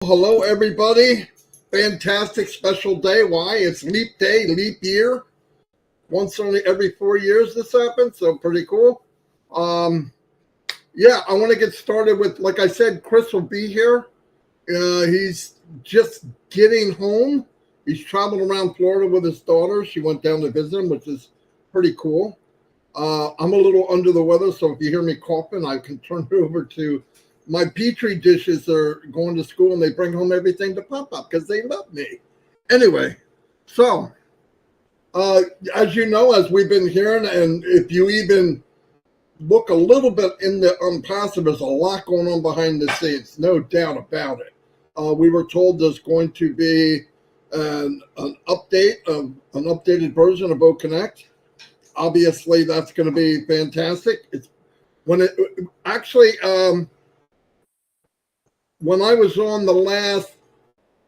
hello, everybody. Fantastic special day. Why? It's leap day, leap year. Once only every 4 years this happens, so pretty cool. Yeah, I want to get started with, like I said, Chris will be here. He's just getting home. He's traveling around Florida with his daughter. She went down to visit him, which is pretty cool. I'm a little under the weather, so if you hear me coughing, I can turn it over to my Petri dishes. Are going to school, and they bring home everything to pop up because they love me. Anyway, so as you know, as we've been hearing, and if you even look a little bit in the Onpassive, there's a lot going on behind the scenes, no doubt about it. We were told there's going to be an update, an updated version of OConnect. Obviously, that's going to be fantastic. It's when it actually, when I was on the last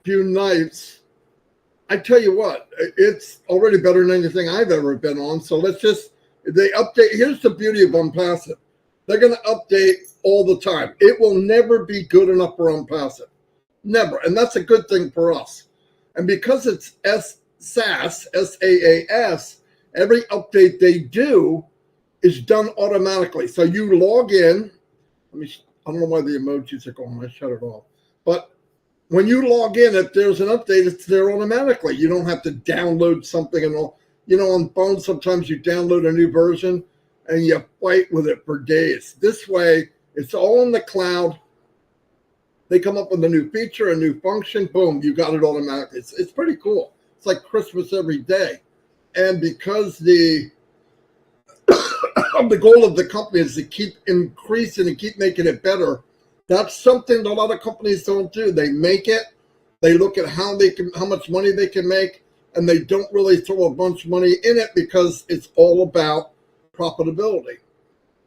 few nights, I tell you what, it's already better than anything I've ever been on. So let's just, they update. Here's the beauty of Onpassive. They're going to update all the time. It will never be good enough for Onpassive. Never. And that's a good thing for us. And because it's SaaS, SaaS, every update they do is done automatically. So you log in. I don't know why the emojis are going. I shut it off. But when you log in, if there's an update, it's there automatically. You don't have to download something and all. You know, on phones, sometimes you download a new version and you fight with it for days. This way, it's all in the cloud. They come up with a new feature, a new function. Boom, you got it automatically. It's pretty cool. It's like Christmas every day. And because the goal of the company is to keep increasing and keep making it better, that's something that a lot of companies don't do. They make it, they look at how much money they can make, and they don't really throw a bunch of money in it because it's all about profitability.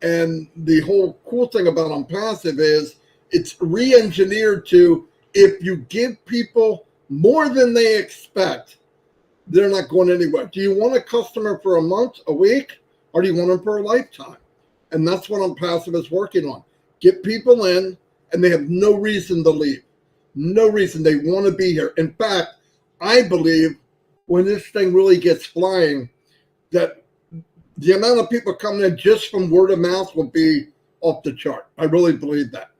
And the whole cool thing about Onpassive is it's re-engineered to, if you give people more than they expect, they're not going anywhere. Do you want a customer for a month, a week, or do you want them for a lifetime? And that's what Onpassive is working on. Get people in, and they have no reason to leave. No reason. They want to be here. In fact, I believe when this thing really gets flying, that the amount of people coming in just from word of mouth will be off the chart. I really believe that.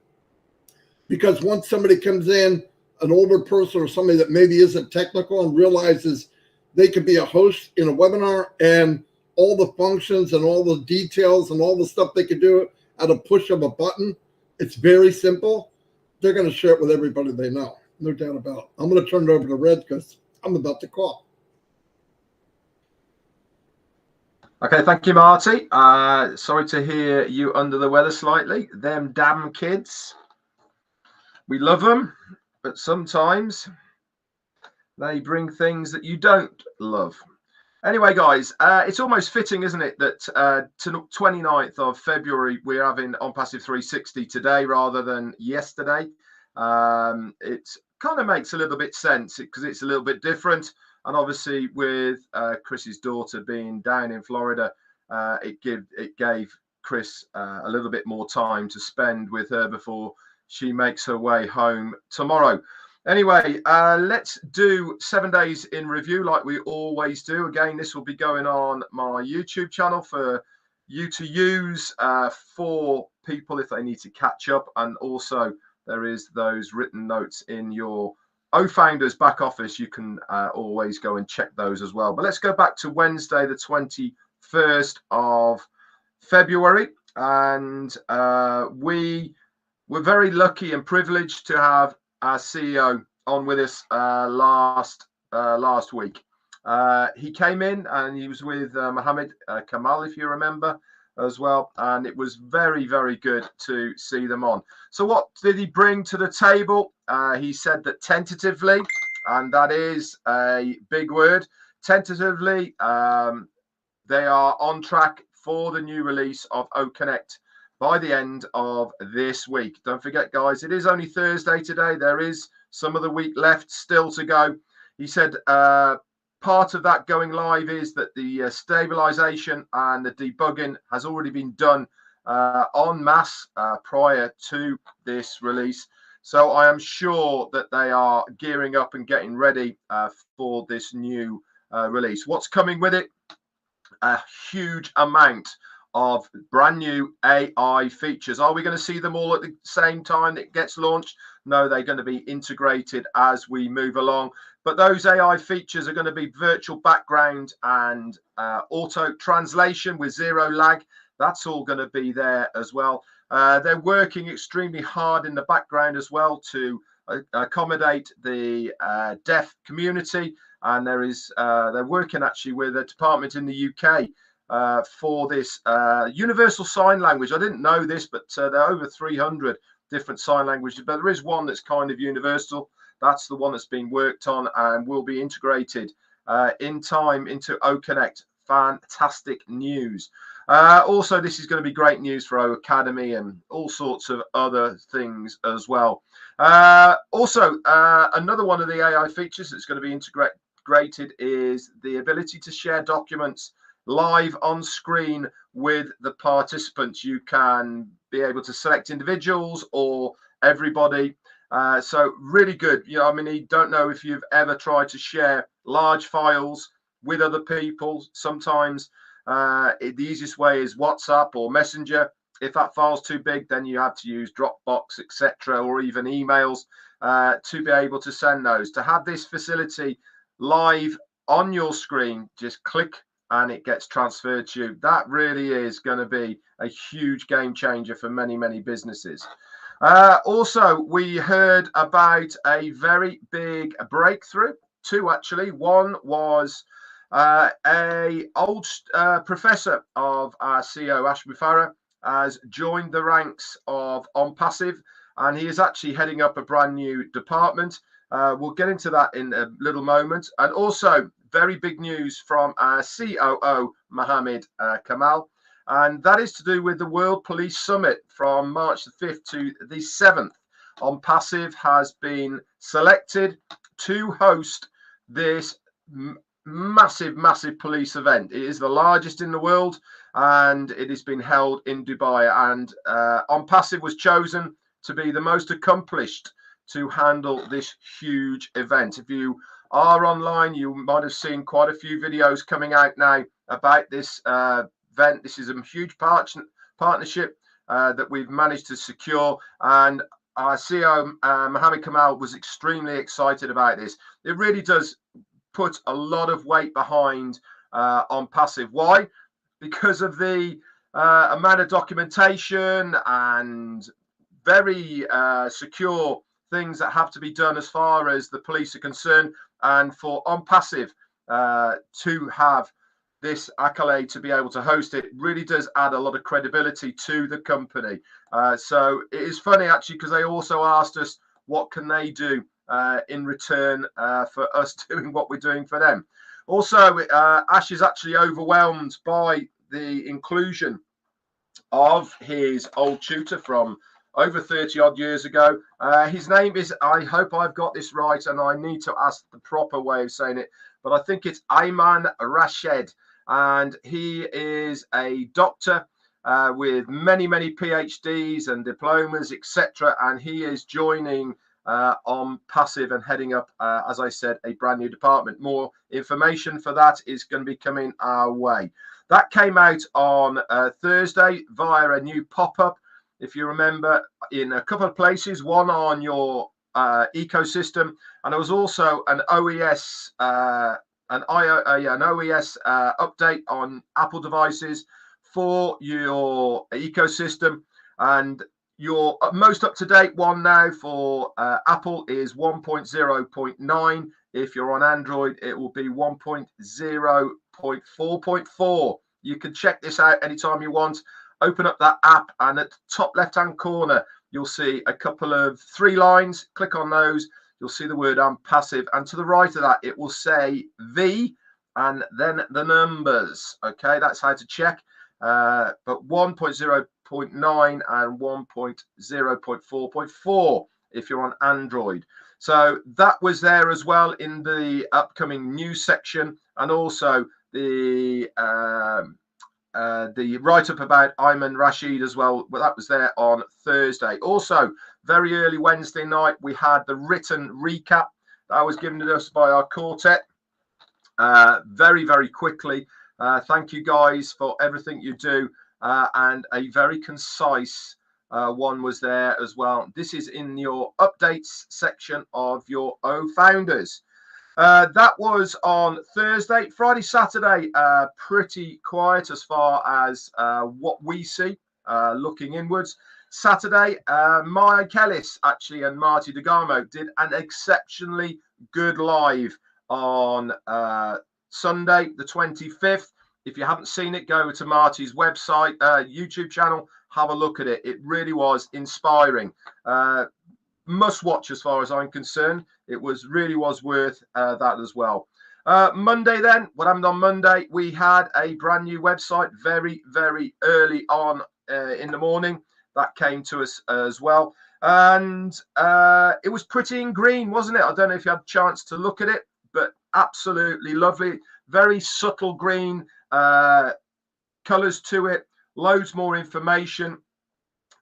Because once somebody comes in, an older person or somebody that maybe isn't technical and realizes they could be a host in a webinar, and all the functions and all the details and all the stuff they could do at a push of a button, it's very simple. They're going to share it with everybody they know. No doubt about it. I'm going to turn it over to Red because I'm about to cough. Okay, thank you, Marty. Sorry to hear you under the weather slightly. Them damn kids. We love them, but sometimes they bring things that you don't love. Anyway, guys, it's almost fitting, isn't it, that to 29th of February, we're having Onpassive 360 today rather than yesterday. It kind of makes a little bit sense because it's a little bit different. And obviously, with Chris's daughter being down in Florida, it gave Chris a little bit more time to spend with her before she makes her way home tomorrow. Anyway, let's do 7 days in review like we always do. Again, this will be going on my YouTube channel for you to use for people if they need to catch up. And also there is those written notes in your OFounders back office. You can always go and check those as well. But let's go back to Wednesday, the 21st of February. And we were very lucky and privileged to have our CEO on with us last week. He came in and he was with Mohammed Kamal, if you remember, as well. And it was very, very good to see them on. So what did he bring to the table? He said that tentatively, and that is a big word, tentatively, they are on track for the new release of OConnect by the end of this week. Don't forget, guys, it is only Thursday today. There is some of the week left still to go. He said part of that going live is that the stabilization and the debugging has already been done en masse prior to this release. So I am sure that they are gearing up and getting ready for this new release. What's coming with it? A huge amount of brand new AI features. Are we going to see them all at the same time that it gets launched? No, they're going to be integrated as we move along. But those AI features are going to be virtual background and auto translation with zero lag. That's all going to be there as well. They're working extremely hard in the background as well to accommodate the deaf community. And they're working actually with a department in the UK for this universal sign language. I didn't know this, but there are over 300 different sign languages, but there is one that's kind of universal. That's the one that's been worked on and will be integrated in time into OConnect. Fantastic news. Also, this is going to be great news for our Academy and all sorts of other things as well. Also, another one of the AI features that's going to be integrated is the ability to share documents live on screen with the participants. You can be able to select individuals or everybody. So really good. You know, I mean, you don't know if you've ever tried to share large files with other people. Sometimes the easiest way is WhatsApp or Messenger. If that file's too big, then you have to use Dropbox, etc., or even emails to be able to send those. To have this facility live on your screen, just click and it gets transferred to you. That really is going to be a huge game changer for many, many businesses. Also, we heard about a very big breakthrough, two actually. One was a old professor of our CEO, Mufareh, has joined the ranks of Onpassive, and he is actually heading up a brand new department. We'll get into that in a little moment. And also, very big news from our COO, Mohammed Kamal, and that is to do with the World Police Summit from March the 5th to the 7th. Onpassive has been selected to host this massive police event. It is the largest in the world, and it has been held in Dubai, and Onpassive was chosen to be the most accomplished to handle this huge event. If you are online, you might have seen quite a few videos coming out now about this event. This is a huge partnership that we've managed to secure, and our CEO Mohammed Kamal was extremely excited about this. It really does put a lot of weight behind Onpassive. Why? Because of the amount of documentation and very secure things that have to be done as far as the police are concerned, and for Onpassive to have this accolade to be able to host it really does add a lot of credibility to the company. So it is funny actually, because they also asked us what can they do in return for us doing what we're doing for them. Also, Ash is actually overwhelmed by the inclusion of his old tutor from over 30 odd years ago. His name is, I hope I've got this right, and I need to ask the proper way of saying it, but I think it's Ayman Rashid, and he is a doctor with many PhDs and diplomas, etc., and he is joining Onpassive and heading up, as I said, a brand new department. More information for that is going to be coming our way. That came out on Thursday via a new pop-up, if you remember, in a couple of places, one on your ecosystem, and there was also an OES OES update on Apple devices for your ecosystem. And your most up-to-date one now for Apple is 1.0.9. If you're on Android, it will be 1.0.4.4. You can check this out anytime you want. Open up that app, and at the top left-hand corner, you'll see a couple of 3 lines. Click on those. You'll see the word Onpassive, and to the right of that, it will say V and then the numbers. Okay, that's how to check. But 1.0.9 and 1.0.4.4 if you're on Android. So that was there as well in the upcoming news section, and also the write-up about Ayman Rashid as well. Well, that was there on Thursday. Also, very early Wednesday night, we had the written recap that was given to us by our quartet very, very quickly. Thank you guys for everything you do. And a very concise one was there as well. This is in your updates section of your O Founders. That was on Thursday. Friday, Saturday, pretty quiet as far as what we see looking inwards. Saturday, Mike Ellis actually and Marty DeGarmo did an exceptionally good live on Sunday, the 25th. If you haven't seen it, go to Marty's website, YouTube channel, have a look at it. It really was inspiring. Must watch as far as I'm concerned. It really was worth that as well. Monday then, what happened on Monday? We had a brand new website very, very early on in the morning. That came to us as well. And it was pretty in green, wasn't it? I don't know if you had a chance to look at it, but absolutely lovely. Very subtle green colors to it. Loads more information.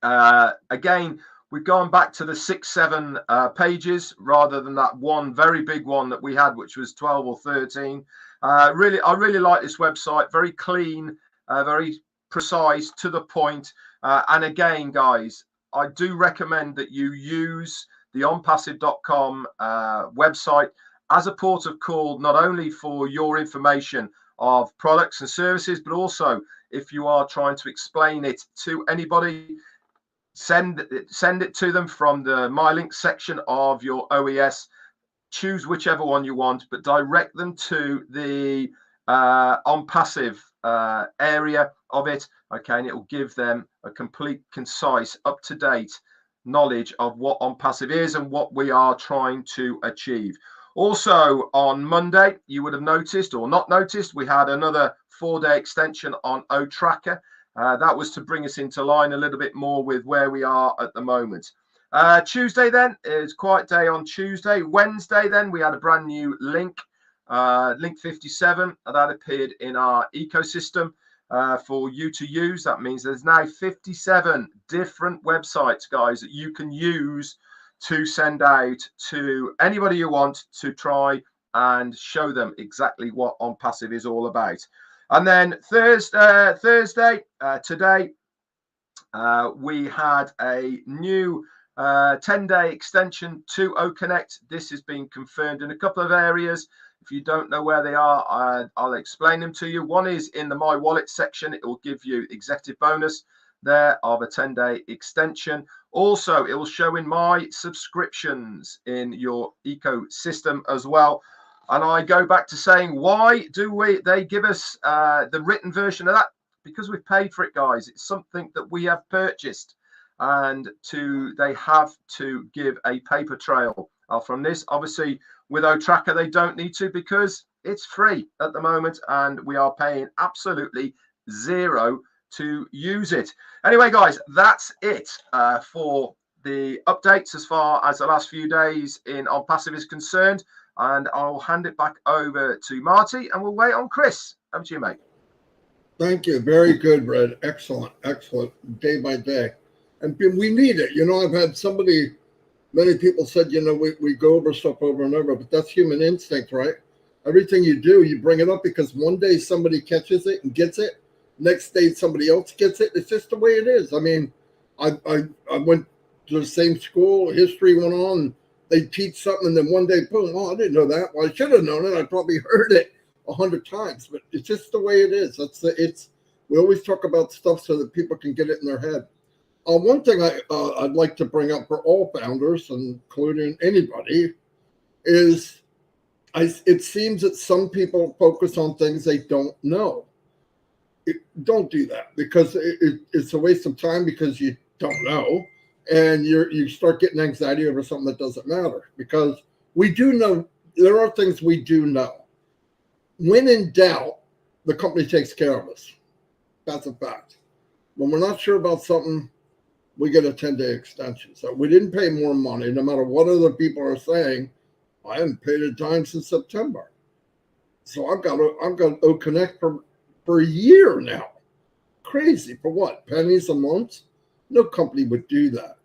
Again, we've gone back to the 6-7 pages rather than that one very big one that we had, which was 12 or 13. I really like this website. Very clean, very precise, to the point. And again, guys, I do recommend that you use the onpassive.com website as a port of call, not only for your information of products and services, but also if you are trying to explain it to anybody, send it to them from the My Link section of your OES. Choose whichever one you want, but direct them to the Onpassive area of it. Okay, and it will give them a complete, concise, up-to-date knowledge of what Onpassive is and what we are trying to achieve. Also, on Monday, you would have noticed or not noticed, we had another 4-day extension on O-Tracker. That was to bring us into line a little bit more with where we are at the moment. Tuesday then is quiet day on Tuesday. Wednesday then we had a brand new link, link 57, that appeared in our ecosystem for you to use. That means there's now 57 different websites, guys, that you can use to send out to anybody you want to try and show them exactly what Onpassive is all about. And then Thursday, today, we had a new 10-day extension to OConnect. This has been confirmed in a couple of areas. If you don't know where they are, I'll explain them to you. One is in the My Wallet section. It will give you executive bonus there of a 10-day extension. Also, it will show in my subscriptions in your ecosystem as well. And I go back to saying, why do they give us the written version of that? Because we've paid for it, guys. It's something that we have purchased, and they have to give a paper trail from this. Obviously, with O-Tracker, they don't need to because it's free at the moment, and we are paying absolutely zero to use it. Anyway, guys, that's it for the updates as far as the last few days in Onpassive is concerned. And I'll hand it back over to Marty, and we'll wait on Chris. Over to you, mate. Thank you. Very good, Red. Excellent. Excellent. Day by day. And we need it. You know, I've had many people said, you know, we go over stuff over and over, but that's human instinct, right? Everything you do, you bring it up because one day somebody catches it and gets it. Next day somebody else gets it. It's just the way it is. I mean, I went to the same school. History went on. They teach something, and then one day, boom, oh, I didn't know that. Well, I should have known it. I probably heard it 100 times, but it's just the way it is. We always talk about stuff so that people can get it in their head. One thing I'd like to bring up for all founders, including anybody, is it seems that some people focus on things they don't know. Don't do that, because it's a waste of time, because you don't know. And you start getting anxiety over something that doesn't matter, because we do know, there are things we do know. When in doubt, the company takes care of us. That's a fact. When we're not sure about something, we get a 10-day extension. So we didn't pay more money, no matter what other people are saying. I haven't paid a dime since September. So I've got OConnect for a year now. Crazy. For what? Pennies a month? No company would do that.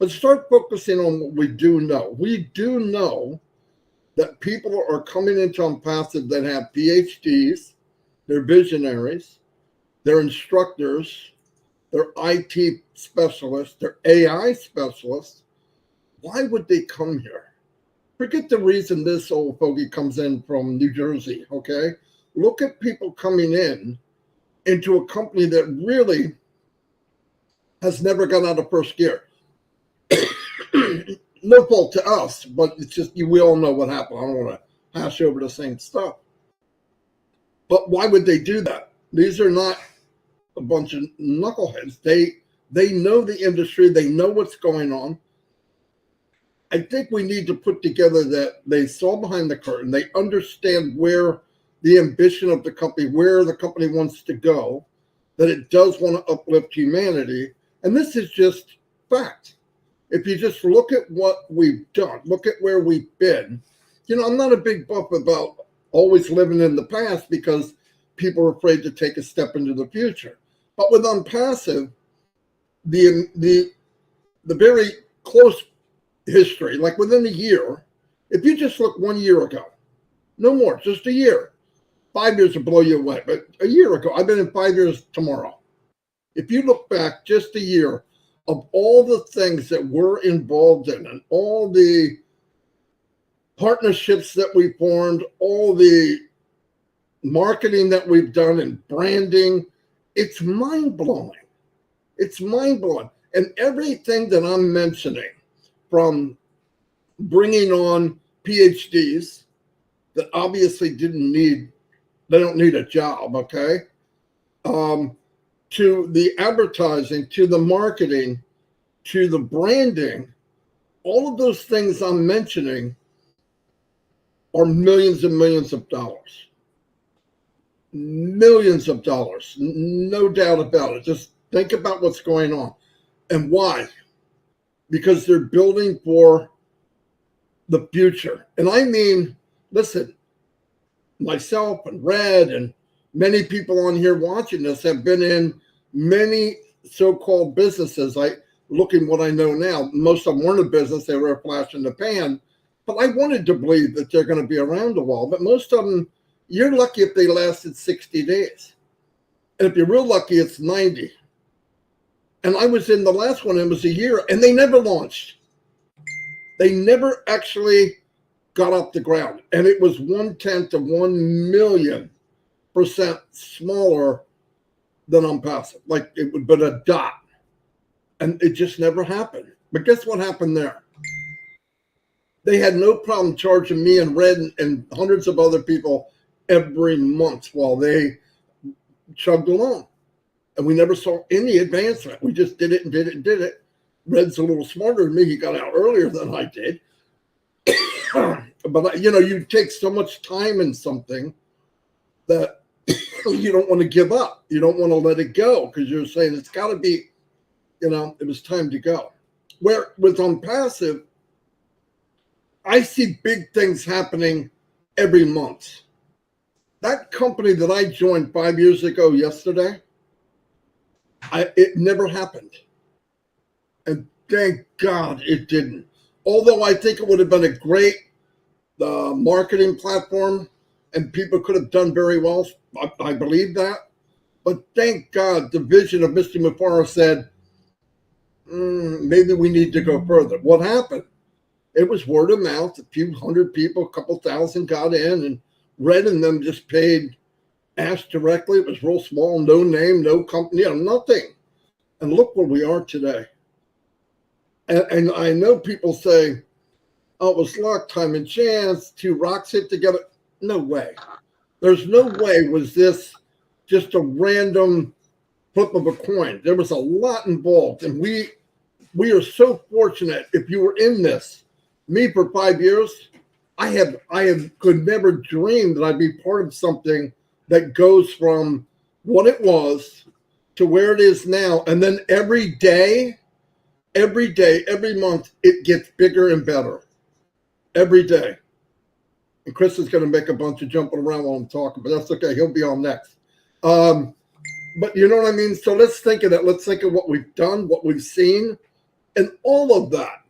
but start focusing on what we do know. We do know that people are coming into Onpassive that have PhDs, they're visionaries, they're instructors, they're IT specialists, they're AI specialists. Why would they come here? Forget the reason this old fogey comes in from New Jersey, okay? Look at people coming into a company that really has never gone out of first gear. No fault to us, but it's just, we all know what happened. I don't want to hash over the same stuff. But why would they do that? These are not a bunch of knuckleheads. They know the industry. They know what's going on. I think we need to put together that they saw behind the curtain. They understand where the ambition of the company, where the company wants to go, that it does want to uplift humanity. And this is just fact. If you just look at what we've done, look at where we've been. I'm not a big buff about always living in the past because people are afraid to take a step into the future. But with Onpassive, the very close history, like within a year, if you just look 1 year ago, no more, just a year, 5 years will blow you away. But a year ago, I've been in 5 years tomorrow. If you look back just a year of all the things that we're involved in and all the partnerships that we formed, all the marketing that we've done and branding, it's mind-blowing. It's mind-blowing. And everything that I'm mentioning, from bringing on PhDs that obviously they don't need a job, okay? To the advertising, to the marketing, to the branding, all of those things I'm mentioning are millions and millions of dollars. Millions of dollars, no doubt about it. Just think about what's going on. And why? Because they're building for the future. And I mean, listen, myself and Red and many people on here watching this have been in many so-called businesses. Looking what I know now, most of them weren't a business, they were a flash in the pan. But I wanted to believe that they're going to be around a while. But most of them, you're lucky if they lasted 60 days. And if you're real lucky, it's 90. And I was in the last one, it was a year, and they never launched. They never actually got off the ground. And it was 1/10 of 1,000,000% smaller than Onpassive. Like it would been a dot. And it just never happened. But guess what happened there? They had no problem charging me and Red and hundreds of other people every month while they chugged along. And we never saw any advancement. We just did it and did it and did it. Red's a little smarter than me. He got out earlier than I did. But, you take so much time in something that you don't want to give up. You don't want to let it go because you're saying it's got to be, it was time to go. Where with Onpassive, I see big things happening every month. That company that I joined 5 years ago yesterday, it never happened. And thank God it didn't. Although I think it would have been a great marketing platform and people could have done very well. I believe that. But thank God the vision of Mr. Mufareh said, maybe we need to go further. What happened? It was word of mouth. A few hundred people, a couple thousand got in, and Red and them just paid asked directly. It was real small, no name, no company, nothing. And look where we are today. And I know people say, oh, it was luck, time and chance, two rocks hit together. No way. There's no way was this just a random flip of a coin. There was a lot involved. And we are so fortunate. If you were in this, me for 5 years, I could never dream that I'd be part of something that goes from what it was to where it is now. And then every day, every month, it gets bigger and better. Every day. And Chris is going to make a bunch of jumping around while I'm talking, but that's okay. He'll be on next. But you know what I mean? So let's think of that. Let's think of what we've done, what we've seen. And all of that,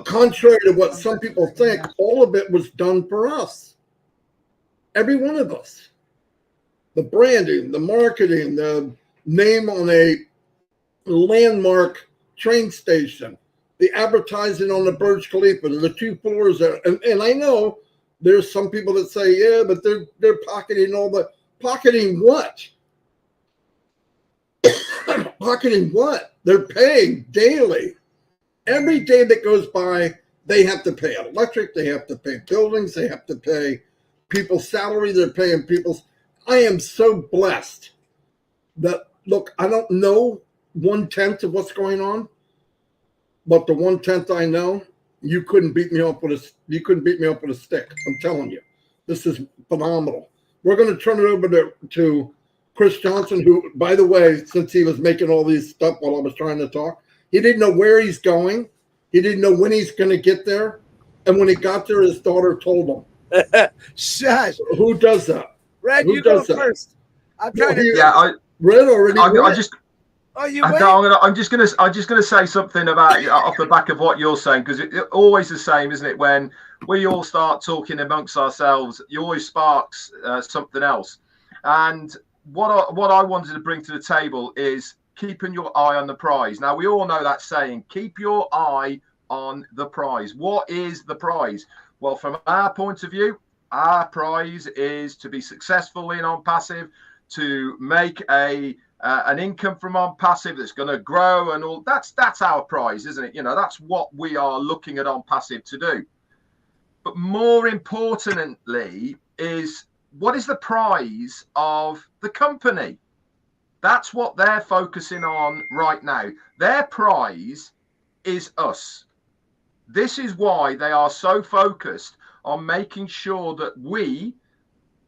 contrary to what some people think, all of it was done for us. Every one of us. The branding, the marketing, the name on a landmark train station, the advertising on the Burj Khalifa, the 2 floors there. And I know there's some people that say, yeah, but they're pocketing all the pocketing what? Pocketing what? They're paying daily. Every day that goes by, they have to pay electric, they have to pay buildings, they have to pay people's salary, they're paying people's. I am so blessed that, look, I don't know 1/10 of what's going on, but the 1/10 I know, you couldn't beat me up with a stick. I'm telling you, this is phenomenal. We're going to turn it over to Chris Johnson, who, by the way, since he was making all these stuff while I was trying to talk, he didn't know where he's going. He didn't know when he's going to get there. And when he got there, his daughter told him. Shush. Who does that? Red, Who you go does that? first. I'm trying to. Yeah, Red already. I just. Oh, you I'm just gonna say something about off the back of what you're saying, because it's always the same, isn't it? When we all start talking amongst ourselves, it always sparks something else. And what I wanted to bring to the table is keeping your eye on the prize. Now, we all know that saying, keep your eye on the prize. What is the prize? Well, from our point of view, our prize is to be successful in Onpassive, to make an income from Onpassive that's going to grow and all. That's our prize, isn't it? You know, that's what we are looking at Onpassive to do. But more importantly is, what is the prize of the company? That's what they're focusing on right now. Their prize is us. This is why they are so focused on making sure that we,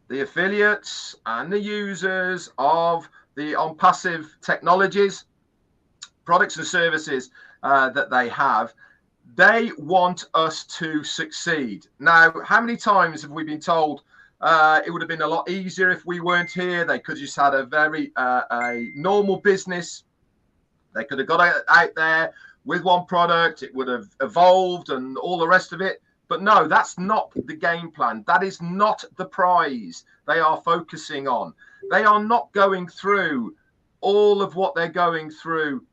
the affiliates and the users of the Onpassive technologies, products and services that they have, they want us to succeed. Now, how many times have we been told it would have been a lot easier if we weren't here? They could have just had a very a normal business. They could have got out there with one product. It would have evolved and all the rest of it. But no, that's not the game plan. That is not the prize they are focusing on. They are not going through all of what they're going through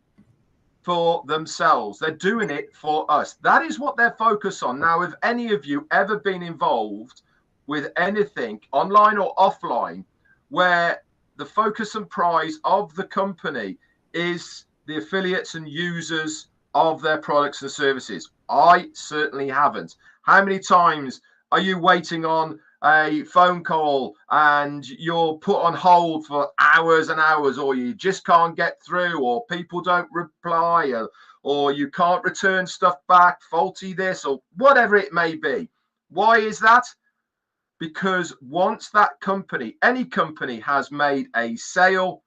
for themselves. They're doing it for us. That is what they're focused on. Now, have any of you ever been involved with anything online or offline where the focus and prize of the company is the affiliates and users of their products and services? I certainly haven't. How many times are you waiting on a phone call and you're put on hold for hours and hours, or you just can't get through, or people don't reply, or you can't return stuff back, faulty this, or whatever it may be? Why is that? Because once that company, any company, has made a sale,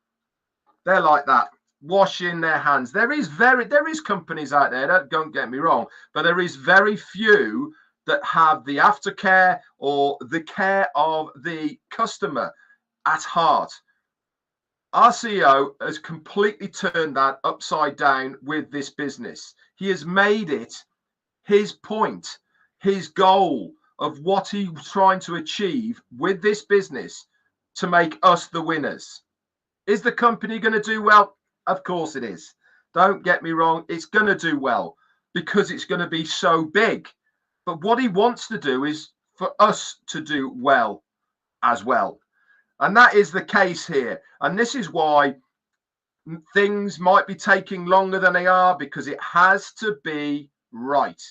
they're like that, washing their hands. There is companies out there, don't get me wrong, but there is very few that have the aftercare or the care of the customer at heart. Our CEO has completely turned that upside down with this business. He has made it his point, his goal of what he's trying to achieve with this business to make us the winners. Is the company going to do well? Of course it is. Don't get me wrong. It's going to do well because it's going to be so big. But what he wants to do is for us to do well as well. And that is the case here. And this is why things might be taking longer than they are, because it has to be right.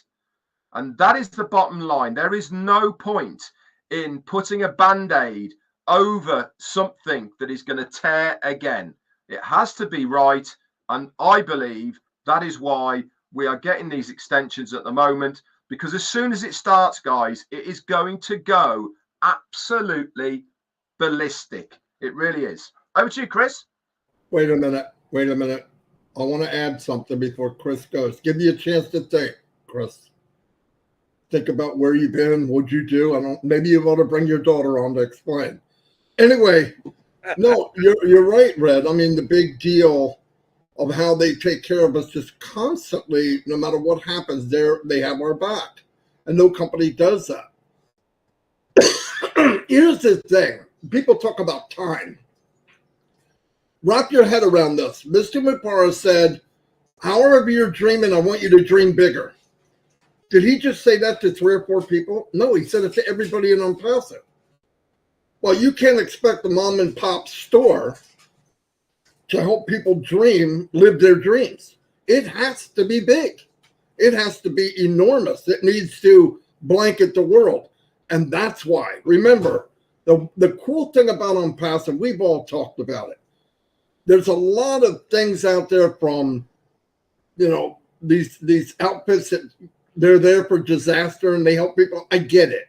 And that is the bottom line. There is no point in putting a Band-Aid over something that is going to tear again. It has to be right. And I believe that is why we are getting these extensions at the moment, because as soon as it starts, guys, it is going to go absolutely ballistic. It really is. Over to you, Chris. Wait a minute. I want to add something before Chris goes. Give you a chance to think, Chris. Think about where you've been, what'd you do. Maybe you want to bring your daughter on to explain. Anyway, no, you're right, Red. I mean, the big deal of how they take care of us just constantly. No matter what happens, they have our back, and no company does that. Here's the thing. People talk about time. Wrap your head around this. Mr. Mufareh said, however you're dreaming, I want you to dream bigger. Did he just say that to 3 or 4 people? No, he said it to everybody in Onpassive. Well, you can't expect the mom and pop store to help people live their dreams. It has to be big. It has to be enormous. It needs to blanket the world. And that's why. Remember, the cool thing about Onpassive, we've all talked about it. There's a lot of things out there from, these outfits that they're there for disaster and they help people. I get it.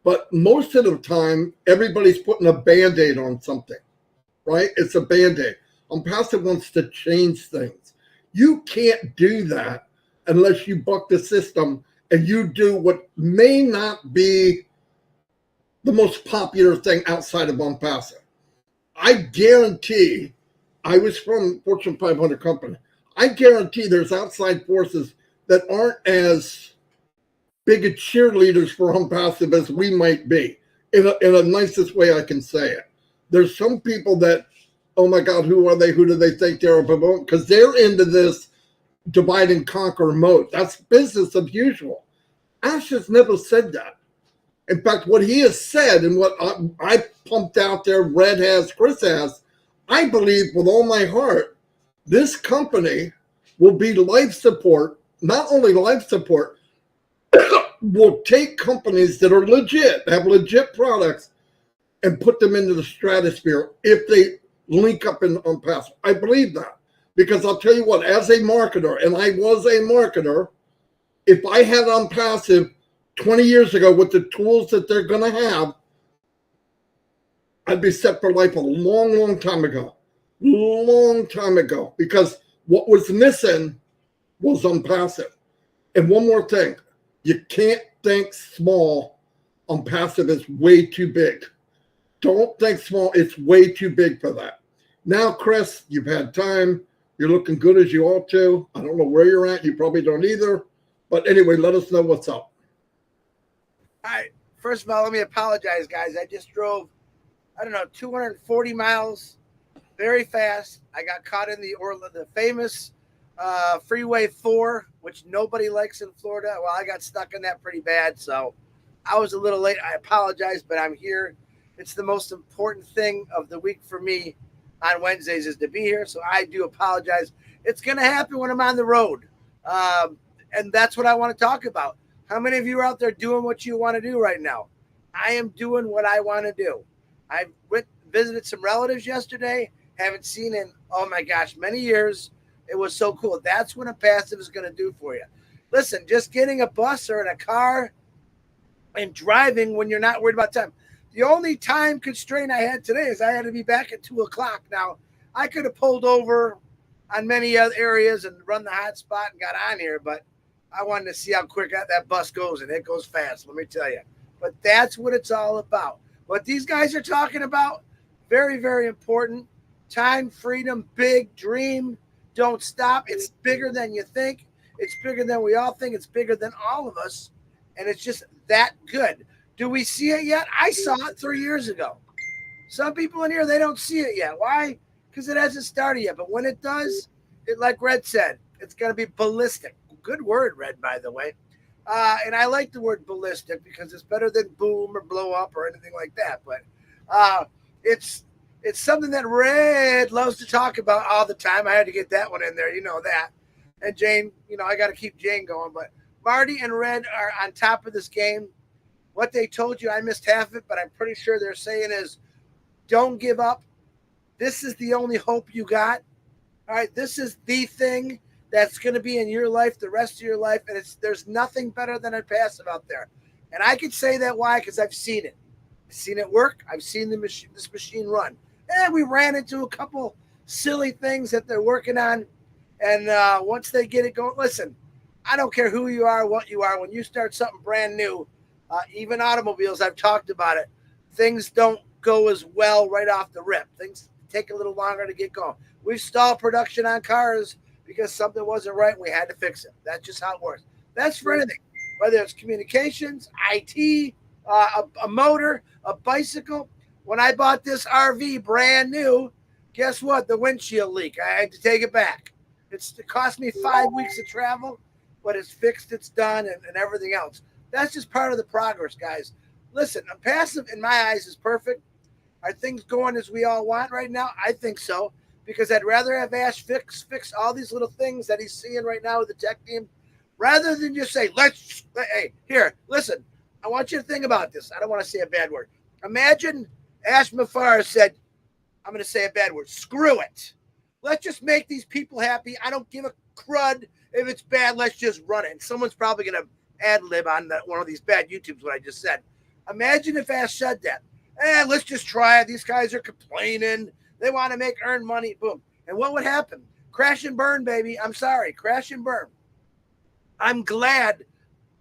But most of the time, everybody's putting a Band-Aid on something, right? It's a Band-Aid. Onpassive wants to change things. You can't do that unless you buck the system and you do what may not be the most popular thing outside of Onpassive. I guarantee, I was from Fortune 500 company. I guarantee there's outside forces that aren't as big a cheerleaders for Onpassive as we might be, in a nicest way I can say it. There's some people that, oh my God, who are they? Who do they think they're? Because they're into this divide and conquer mode. That's business as usual. Ash has never said that. In fact, what he has said and what I pumped out there, Red has, Chris has, I believe with all my heart, this company will be life support, not only life support, will take companies that are legit, have legit products, and put them into the stratosphere if they link up in Onpassive. I believe that. Because I'll tell you what, as a marketer, and I was a marketer, if I had Onpassive 20 years ago with the tools that they're going to have, I'd be set for life a long, long time ago. Long time ago. Because what was missing was Onpassive. And one more thing. You can't think small. Onpassive is way too big. Don't think small. It's way too big for that. Now, Chris, you've had time. You're looking good as you ought to. I don't know where you're at. You probably don't either. But anyway, let us know what's up. All right. First of all, let me apologize, guys. I just drove, 240 miles very fast. I got caught in the famous Freeway 4, which nobody likes in Florida. Well, I got stuck in that pretty bad, so I was a little late. I apologize, but I'm here. It's the most important thing of the week for me on Wednesdays is to be here, so I do apologize. It's going to happen when I'm on the road, and that's what I want to talk about. How many of you are out there doing what you want to do right now? I am doing what I want to do. I visited some relatives yesterday, haven't seen in, oh my gosh, many years. It was so cool. That's what Onpassive is going to do for you. Listen, just getting a bus or in a car and driving when you're not worried about time. The only time constraint I had today is I had to be back at 2:00. Now, I could have pulled over on many other areas and run the hot spot and got on here, but I wanted to see how quick that bus goes, and it goes fast, let me tell you. But that's what it's all about. What these guys are talking about, very, very important. Time, freedom, big dream. Don't stop. It's bigger than you think. It's bigger than we all think. It's bigger than all of us. And it's just that good. Do we see it yet? I saw it 3 years ago. Some people in here, they don't see it yet. Why? Because it hasn't started yet. But when it does, like Red said, it's going to be ballistic. Good word, Red, by the way. And I like the word ballistic because it's better than boom or blow up or anything like that. But it's something that Red loves to talk about all the time. I had to get that one in there. You know that. And Jane, I got to keep Jane going. But Marty and Red are on top of this game. What they told you, I missed half of it, but I'm pretty sure they're saying is don't give up. This is the only hope you got. All right, this is the thing that's going to be in your life the rest of your life, and there's nothing better than Onpassive out there. And I can say that why? Because I've seen it. I've seen it work. I've seen this machine run. And we ran into a couple silly things that they're working on. And once they get it going, listen, I don't care who you are, what you are. When you start something brand new, even automobiles, I've talked about it, things don't go as well right off the rip. Things take a little longer to get going. We've stalled production on cars because something wasn't right and we had to fix it. That's just how it works. That's for anything, whether it's communications, IT, a motor, a bicycle. When I bought this RV brand new, guess what? The windshield leak. I had to take it back. It cost me 5 weeks of travel, but it's fixed, it's done, and everything else. That's just part of the progress, guys. Listen, Onpassive, in my eyes, is perfect. Are things going as we all want right now? I think so, because I'd rather have Ash fix all these little things that he's seeing right now with the tech team, rather than just say, hey, here, listen, I want you to think about this. I don't want to say a bad word. Imagine Ash Mufareh said, I'm going to say a bad word, screw it. Let's just make these people happy. I don't give a crud if it's bad. Let's just run it. And someone's probably going to ad-lib on one of these bad YouTubes, what I just said. Imagine if Ash said that. Let's just try it. These guys are complaining. They want to earn money. Boom. And what would happen? Crash and burn, baby. I'm sorry. Crash and burn. I'm glad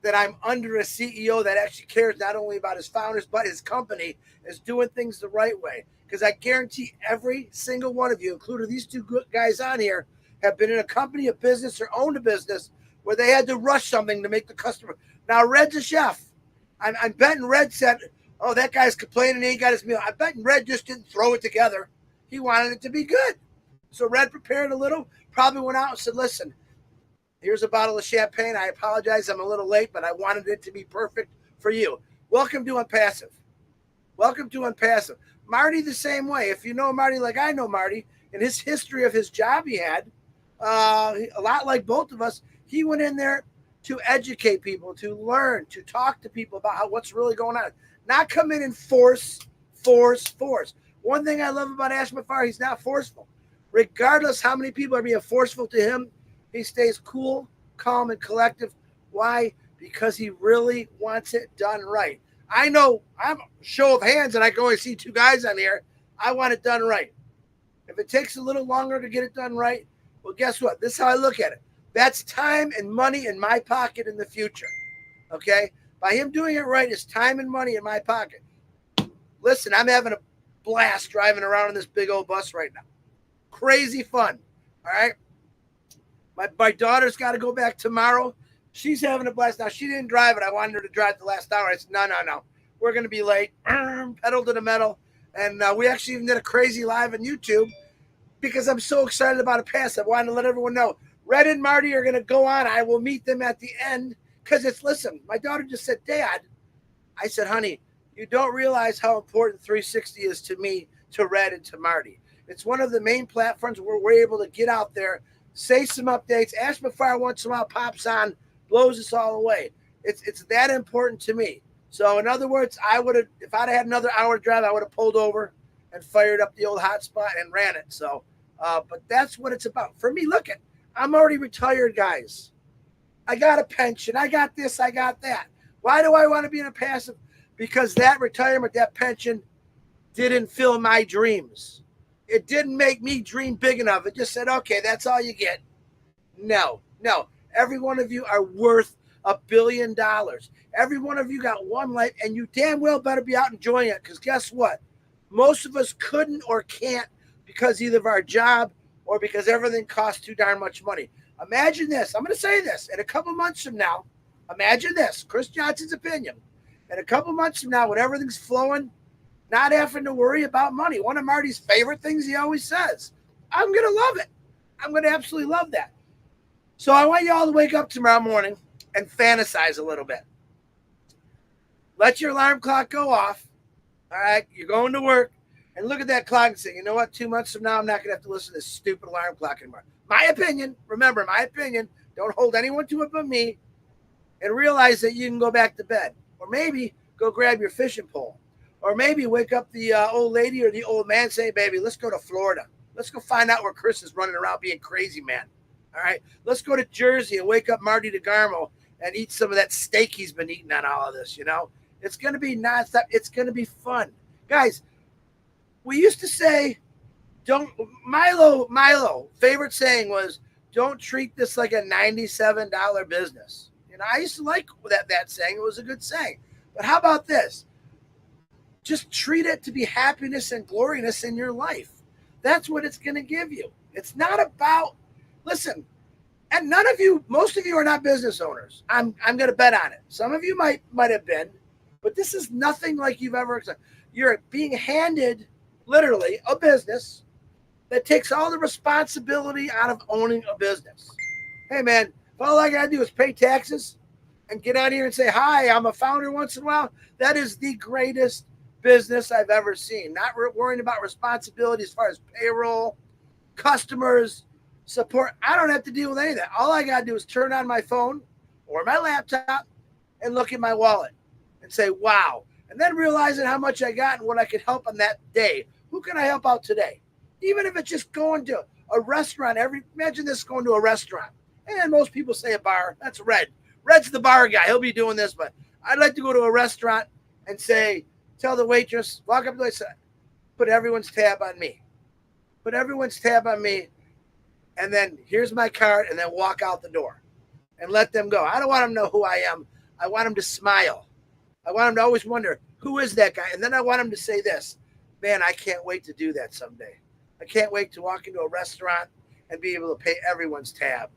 that I'm under a CEO that actually cares not only about his founders, but his company is doing things the right way. Because I guarantee every single one of you, including these two good guys on here, have been in a company, a business, or owned a business where they had to rush something to make the customer. Now, Red's a chef. I'm betting Red said, oh, that guy's complaining he ain't got his meal. I bet Red just didn't throw it together. He wanted it to be good. So Red prepared a little, probably went out and said, listen, here's a bottle of champagne. I apologize, I'm a little late, but I wanted it to be perfect for you. Welcome to Onpassive. Welcome to Onpassive. Marty the same way. If you know Marty like I know Marty, in his history of his job he had, a lot like both of us, he went in there to educate people, to learn, to talk to people about what's really going on. Not come in and force. One thing I love about Ash Mufareh, he's not forceful. Regardless how many people are being forceful to him, he stays cool, calm, and collective. Why? Because he really wants it done right. I know I'm a show of hands, and I can only see two guys on here. I want it done right. If it takes a little longer to get it done right, well, guess what? This is how I look at it. That's time and money in my pocket in the future. Okay? By him doing it right, it's time and money in my pocket. Listen, I'm having a blast driving around in this big old bus right now. Crazy fun. All right? My daughter's got to go back tomorrow. She's having a blast. Now, she didn't drive it. I wanted her to drive the last hour. I said, no. We're going to be late. Pedal to the metal. And we actually even did a crazy live on YouTube because I'm so excited about Onpassive. I wanted to let everyone know. Red and Marty are going to go on. I will meet them at the end because listen, my daughter just said, Dad. I said, honey, you don't realize how important 360 is to me, to Red, and to Marty. It's one of the main platforms where we're able to get out there, say some updates. Ash Mufareh once in a while pops on, blows us all away. It's that important to me. So in other words, if I'd had another hour to drive, I would have pulled over and fired up the old hotspot and ran it. So, but that's what it's about. For me, look at, I'm already retired, guys. I got a pension. I got this. I got that. Why do I want to be in Onpassive? Because that retirement, that pension didn't fill my dreams. It didn't make me dream big enough. It just said, okay, that's all you get. No. Every one of you are worth $1 billion. Every one of you got one life, and you damn well better be out enjoying it, because guess what? Most of us couldn't or can't because either of our job or because everything costs too darn much money. Imagine this. I'm going to say this. In a couple months from now, imagine this. Chris Johnson's opinion. In a couple months from now, when everything's flowing, not having to worry about money. One of Marty's favorite things he always says. I'm going to love it. I'm going to absolutely love that. So I want you all to wake up tomorrow morning and fantasize a little bit. Let your alarm clock go off. All right, you're going to work, and look at that clock and say, you know what, 2 months from now, I'm not going to have to listen to this stupid alarm clock anymore. My opinion, remember, my opinion, don't hold anyone to it but me, and realize that you can go back to bed. Or maybe go grab your fishing pole. Or maybe wake up the old lady or the old man saying, baby, let's go to Florida. Let's go find out where Chris is running around being crazy, man. All right, let's go to Jersey and wake up Marty DeGarmo and eat some of that steak he's been eating on all of this, you know. It's going to be nonstop. It's going to be fun. Guys, we used to say, Milo, favorite saying was, don't treat this like a $97 business. You know, I used to like that saying. It was a good saying. But how about this? Just treat it to be happiness and gloriness in your life. That's what it's going to give you. It's not about, listen, and none of you, most of you are not business owners. I'm going to bet on it. Some of you might have been, but this is nothing like you've ever, you're being handed literally a business that takes all the responsibility out of owning a business. Hey man, if all I got to do is pay taxes and get out here and say, hi, I'm a founder once in a while, that is the greatest business I've ever seen. Not worrying about responsibility as far as payroll, customers, support. I don't have to deal with any of that. All I got to do is turn on my phone or my laptop and look at my wallet and say, wow. And then realizing how much I got and what I could help on that day. Who can I help out today? Even if it's just going to a restaurant. Imagine this, going to a restaurant. And most people say a bar. That's Red. Red's the bar guy. He'll be doing this, but I'd like to go to a restaurant and say, tell the waitress, walk up to the waitress, put everyone's tab on me. Put everyone's tab on me, and then here's my card, and then walk out the door and let them go. I don't want them to know who I am. I want them to smile. I want them to always wonder, who is that guy? And then I want them to say this, man, I can't wait to do that someday. I can't wait to walk into a restaurant and be able to pay everyone's tab.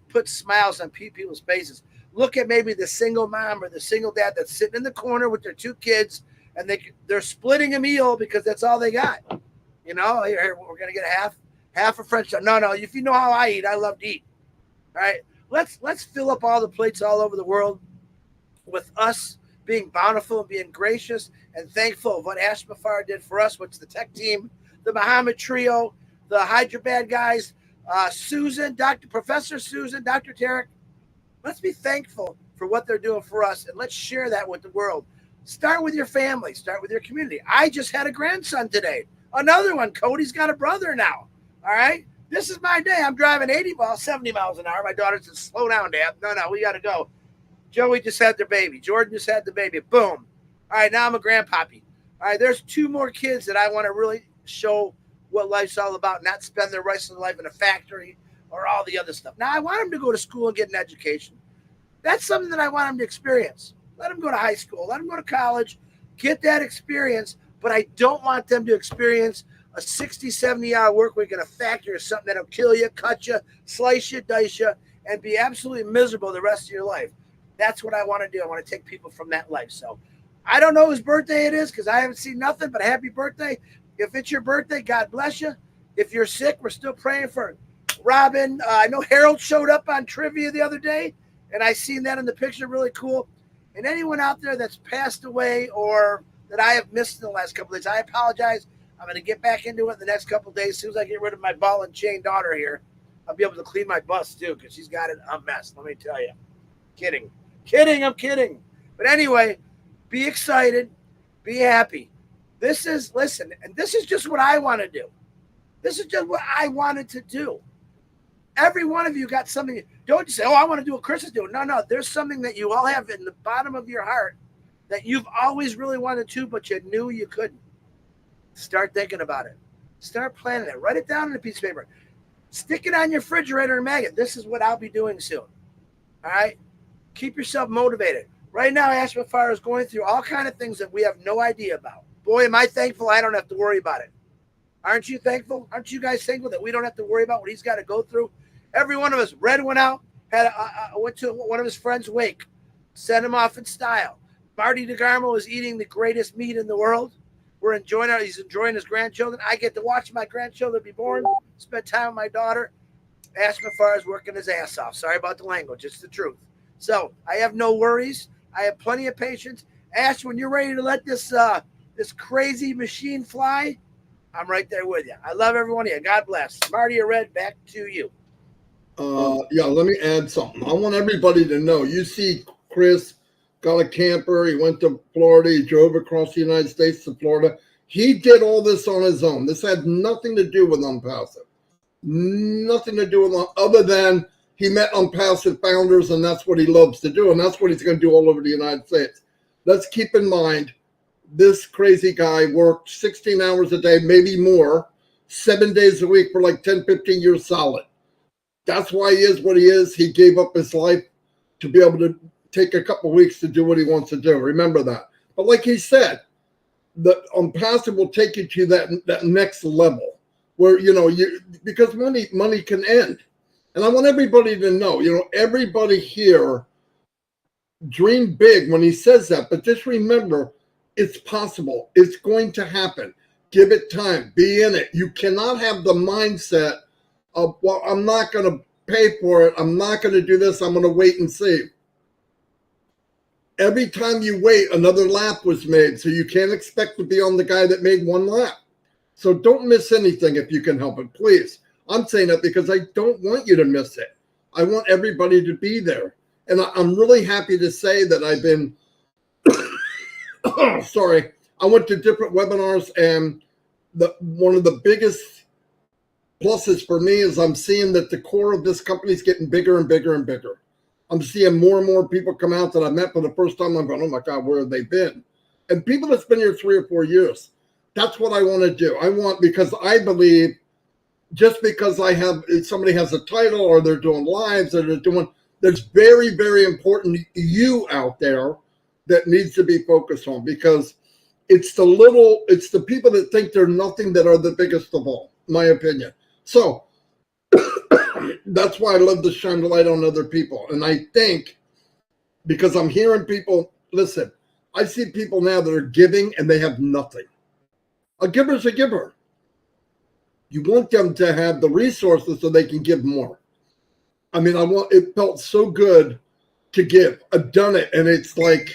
Put smiles on people's faces. Look at maybe the single mom or the single dad that's sitting in the corner with their two kids, and they're splitting a meal because that's all they got. You know, here, we're going to get half a French toast. No, if you know how I eat, I love to eat. All right, let's fill up all the plates all over the world with us being bountiful and being gracious and thankful of what Ash Mufareh did for us, which the tech team, the Muhammad Trio, the Hyderabad guys, Susan, Professor Susan, Dr. Tarek. Let's be thankful for what they're doing for us, and let's share that with the world. Start with your family. Start with your community. I just had a grandson today. Another one. Cody's got a brother now. All right? This is my day. I'm driving 70 miles an hour. My daughter said, slow down, Dad. No, we got to go. Joey just had their baby. Jordan just had the baby. Boom. All right, now I'm a grandpappy. All right, there's 2 more kids that I want to really show what life's all about, not spend their rest of their life in a factory or all the other stuff. Now, I want them to go to school and get an education. That's something that I want them to experience. Let them go to high school. Let them go to college. Get that experience. But I don't want them to experience a 60, 70-hour work week in a factory or something that'll kill you, cut you, slice you, dice you, and be absolutely miserable the rest of your life. That's what I want to do. I want to take people from that life. So I don't know whose birthday it is because I haven't seen nothing but happy birthday. If it's your birthday, God bless you. If you're sick, we're still praying for Robin. I know Harold showed up on trivia the other day, and I seen that in the picture. Really cool. And anyone out there that's passed away or that I have missed in the last couple of days, I apologize. I'm going to get back into it in the next couple of days. As soon as I get rid of my ball and chain daughter here, I'll be able to clean my bus too because she's got it a mess. Let me tell you. Kidding. I'm kidding. But anyway, be excited. Be happy. Listen, and this is just what I want to do. This is just what I wanted to do. Every one of you got something. Don't just say, I want to do what Chris is doing. No. There's something that you all have in the bottom of your heart that you've always really wanted to, but you knew you couldn't. Start thinking about it. Start planning it. Write it down on a piece of paper. Stick it on your refrigerator and magnet. This is what I'll be doing soon. All right? Keep yourself motivated. Right now, Ash Mufareh is going through all kind of things that we have no idea about. Boy, am I thankful I don't have to worry about it. Aren't you thankful? Aren't you guys thankful that we don't have to worry about what he's got to go through? Every one of us. Red went out, went to one of his friends' wake, sent him off in style. Marty DeGarmo is eating the greatest meat in the world. He's enjoying his grandchildren. I get to watch my grandchildren be born, spend time with my daughter. Ash Mufareh is working his ass off. Sorry about the language. It's the truth. So I have no worries. I have plenty of patience. Ash, when you're ready to let this crazy machine fly, I'm right there with you. I love every one of you. God bless. Marty or Red, back to you. Let me add something. I want everybody to know. You see Chris got a camper. He went to Florida. He drove across the United States to Florida. He did all this on his own. This had nothing to do with Onpassive. Nothing to do with other than he met Onpassive founders, and that's what he loves to do, and that's what he's going to do all over the United States. Let's keep in mind, this crazy guy worked 16 hours a day, maybe more, 7 days a week for like 10, 15 years solid. That's why he is what he is. He gave up his life to be able to take a couple of weeks to do what he wants to do. Remember that. But like he said, the Onpassive will take you to that next level. where, you know, because money can end. And I want everybody to know, you know, everybody here dream big when he says that, but just remember, it's possible. It's going to happen. Give it time. Be in it. You cannot have the mindset of, well, I'm not going to pay for it. I'm not going to do this. I'm going to wait and see. Every time you wait, another lap was made. So you can't expect to be on the guy that made one lap. So don't miss anything if you can help it, please. I'm saying that because I don't want you to miss it. I want everybody to be there. And I'm really happy to say that I've been, sorry, I went to different webinars, and one of the biggest pluses for me is I'm seeing that the core of this company is getting bigger and bigger and bigger. I'm seeing more and more people come out that I met for the first time. I'm going, oh my God, where have they been? And people that's been here 3 or 4 years. That's what I want to do. I want, because I believe just because somebody has a title or they're doing lives or they're doing, there's very, very important you out there that needs to be focused on, because it's the people that think they're nothing that are the biggest of all, my opinion. So that's why I love to shine the light on other people. And I think, because I'm hearing people, listen, I see people now that are giving and they have nothing. A giver's a giver. You want them to have the resources so they can give more. I mean, it felt so good to give. I've done it, and it's like,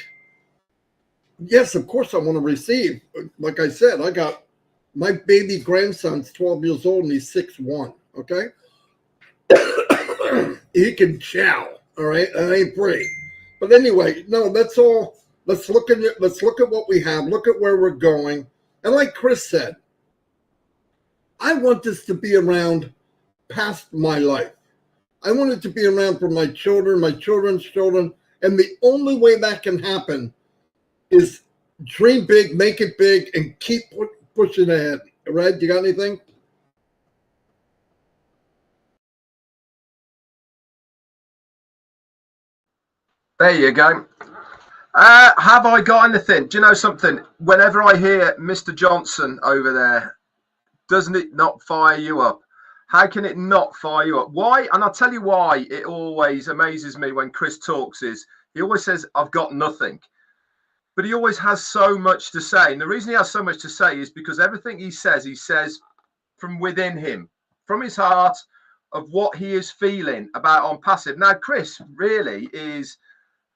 yes, of course I want to receive. Like I said, I got my baby grandson's 12 years old and he's 6'1", okay? He can chow, all right? That ain't pretty. But anyway, no, that's all. Let's look at it. Let's look at what we have. Look at where we're going. And like Chris said, I want this to be around past my life. I want it to be around for my children, my children's children. And the only way that can happen is dream big, make it big, and keep pushing ahead. Red, you got anything? There you go. Have I got anything? Do you know something? Whenever I hear Mr. Johnson over there, doesn't it not fire you up? How can it not fire you up? Why? And I'll tell you why it always amazes me when Chris talks is he always says, I've got nothing. But he always has so much to say. And the reason he has so much to say is because everything he says from within him, from his heart, of what he is feeling about Onpassive. Now, Chris really is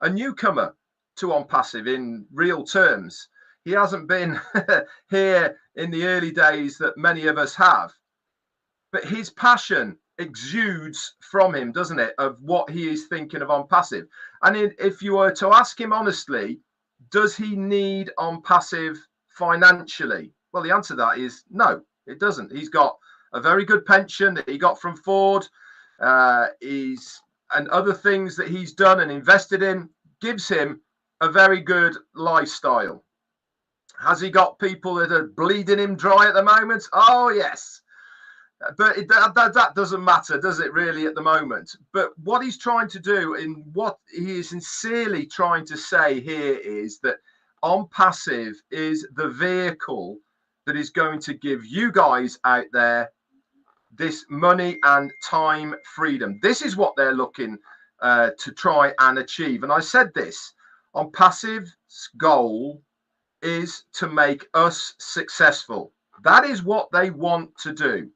a newcomer to Onpassive in real terms. He hasn't been here in the early days that many of us have. But his passion exudes from him, doesn't it, of what he is thinking of Onpassive. And if you were to ask him honestly, does he need Onpassive financially? Well, the answer to that is no, it doesn't. He's got a very good pension that he got from Ford. And other things that he's done and invested in gives him a very good lifestyle. Has he got people that are bleeding him dry at the moment? Oh, yes. But that doesn't matter, does it, really, at the moment? But what he's trying to do, and what he is sincerely trying to say here, is that Onpassive is the vehicle that is going to give you guys out there this money and time freedom. This is what they're looking to try and achieve. And I said this, Onpassive's goal is to make us successful. That is what they want to do.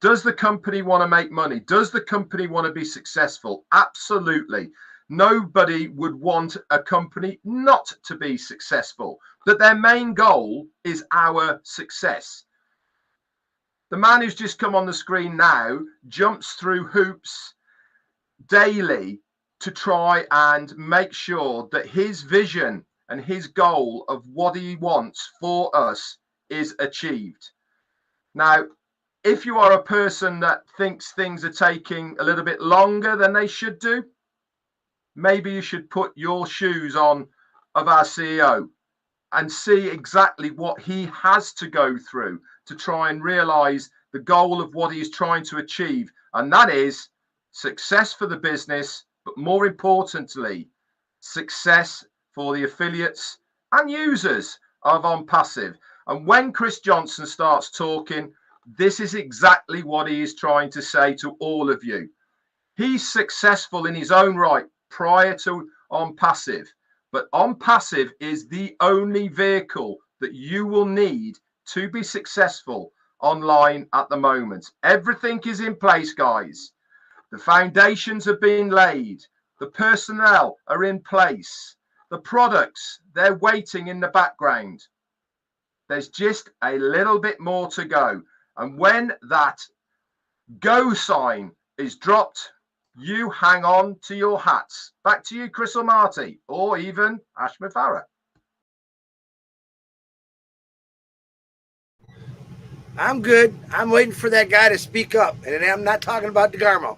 Does the company want to make money? Does the company want to be successful? Absolutely. Nobody would want a company not to be successful. But their main goal is our success. The man who's just come on the screen now jumps through hoops daily to try and make sure that his vision and his goal of what he wants for us is achieved. Now, if you are a person that thinks things are taking a little bit longer than they should do, maybe you should put your shoes on of our CEO and see exactly what he has to go through to try and realize the goal of what he's trying to achieve. And that is success for the business, but more importantly, success for the affiliates and users of Onpassive. And when Chris Johnson starts talking, this is exactly what he is trying to say to all of you. He's successful in his own right prior to Onpassive, but Onpassive is the only vehicle that you will need to be successful online at the moment. Everything is in place, guys. The foundations have been laid. The personnel are in place. The products, they're waiting in the background. There's just a little bit more to go. And when that go sign is dropped, you hang on to your hats. Back to you, Chris or Marty, or even Ash Mufareh. I'm good. I'm waiting for that guy to speak up, and I'm not talking about DeGarmo.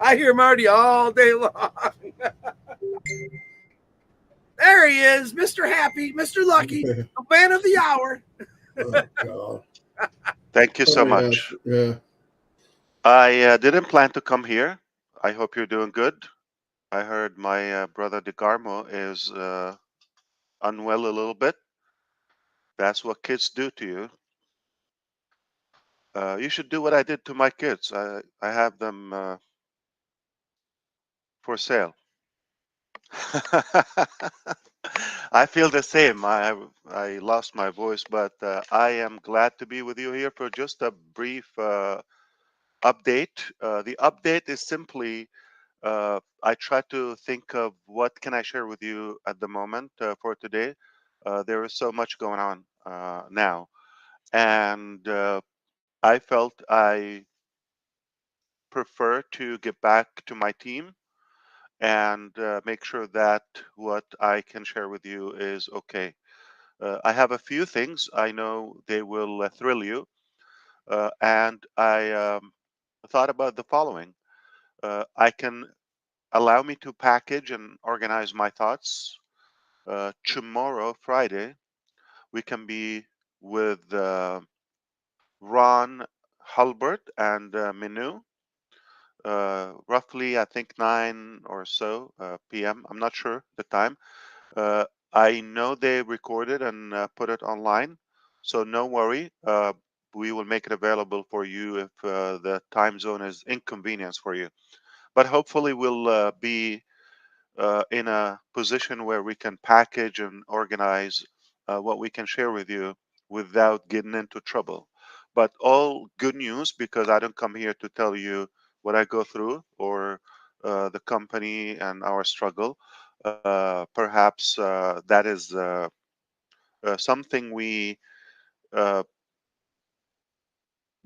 I hear Marty all day long. There he is, Mr. Happy, Mr. Lucky, the man of the hour. Oh, God. Thank you so Oh, yeah, much. yeah. I didn't plan to come here. I hope you're doing good. I heard my brother DeGarmo is unwell a little bit. That's what kids do to you. You should do what I did to my kids. I have them for sale. I feel the same. I lost my voice, but I am glad to be with you here for just a brief update. The update is simply I try to think of what can I share with you at the moment for today. There is so much going on now, and I felt I prefer to get back to my team and make sure that what I can share with you is okay. I have a few things I know they will thrill you, and I thought about the following. I can allow me to package and organize my thoughts. Tomorrow, Friday, we can be with Ron Hulbert and Minu, roughly, I think, 9 or so p.m. I'm not sure the time. Uh, I know they recorded and put it online, so no worry. We will make it available for you if the time zone is inconvenience for you. But hopefully, we'll be in a position where we can package and organize what we can share with you without getting into trouble. But all good news, because I don't come here to tell you what I go through or the company and our struggle. Perhaps that is something we uh,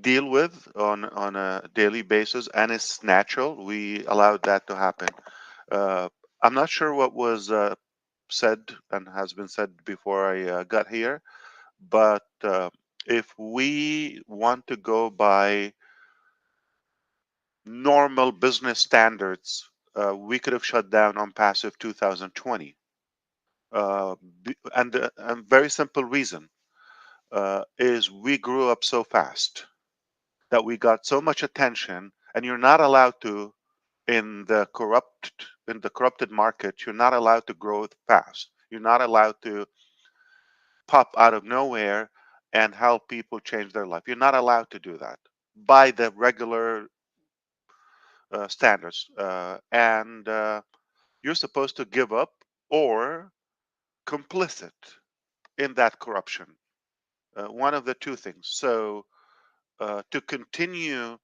deal with on a daily basis, and it's natural. We allowed that to happen. Uh, I'm not sure what was said and has been said before I got here, but if we want to go by normal business standards, we could have shut down Onpassive 2020. And a very simple reason is we grew up so fast that we got so much attention, and you're not allowed to in the corrupted market. You're not allowed to grow fast. You're not allowed to pop out of nowhere and help people change their life. You're not allowed to do that by the regular standards, and you're supposed to give up or complicit in that corruption. One of the two things. So to continue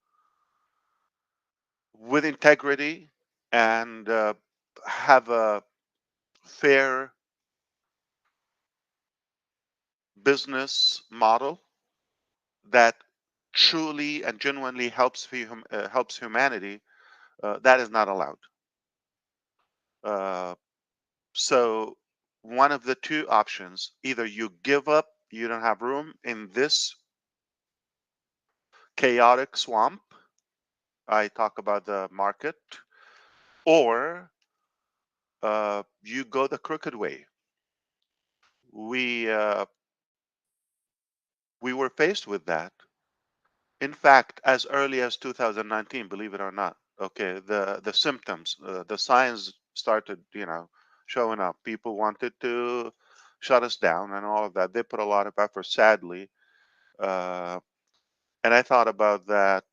with integrity and have a fair business model that truly and genuinely helps humanity, that is not allowed. Uh, so one of the two options: either you give up, you don't have room in this chaotic swamp. I talk about the market, or you go the crooked way. We uh, we were faced with that. In fact, as early as 2019, believe it or not. Okay, the symptoms, the signs started, showing up. People wanted to shut us down and all of that. They put a lot of effort, sadly. Uh, and I thought about that.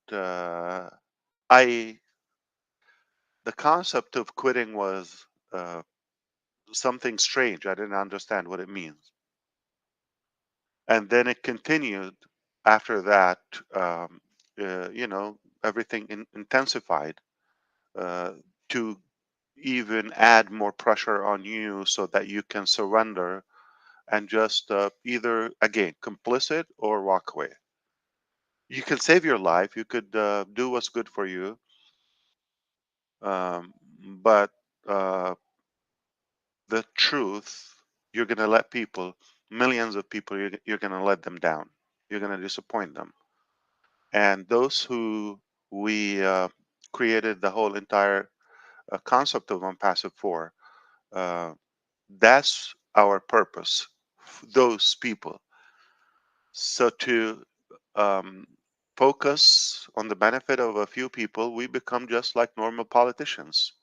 I The concept of quitting was something strange. I didn't understand what it means. And then it continued after that. Um, Everything intensified uh, to even add more pressure on you so that you can surrender and just either, again, complicit or walk away. You can save your life. You could do what's good for you. But uh, the truth, you're going to let people, millions of people, you're going to let them down. You're going to disappoint them. And those who we created the whole entire concept of Onpassive for, uh, that's our purpose, those people. So to um, focus on the benefit of a few people, we become just like normal politicians.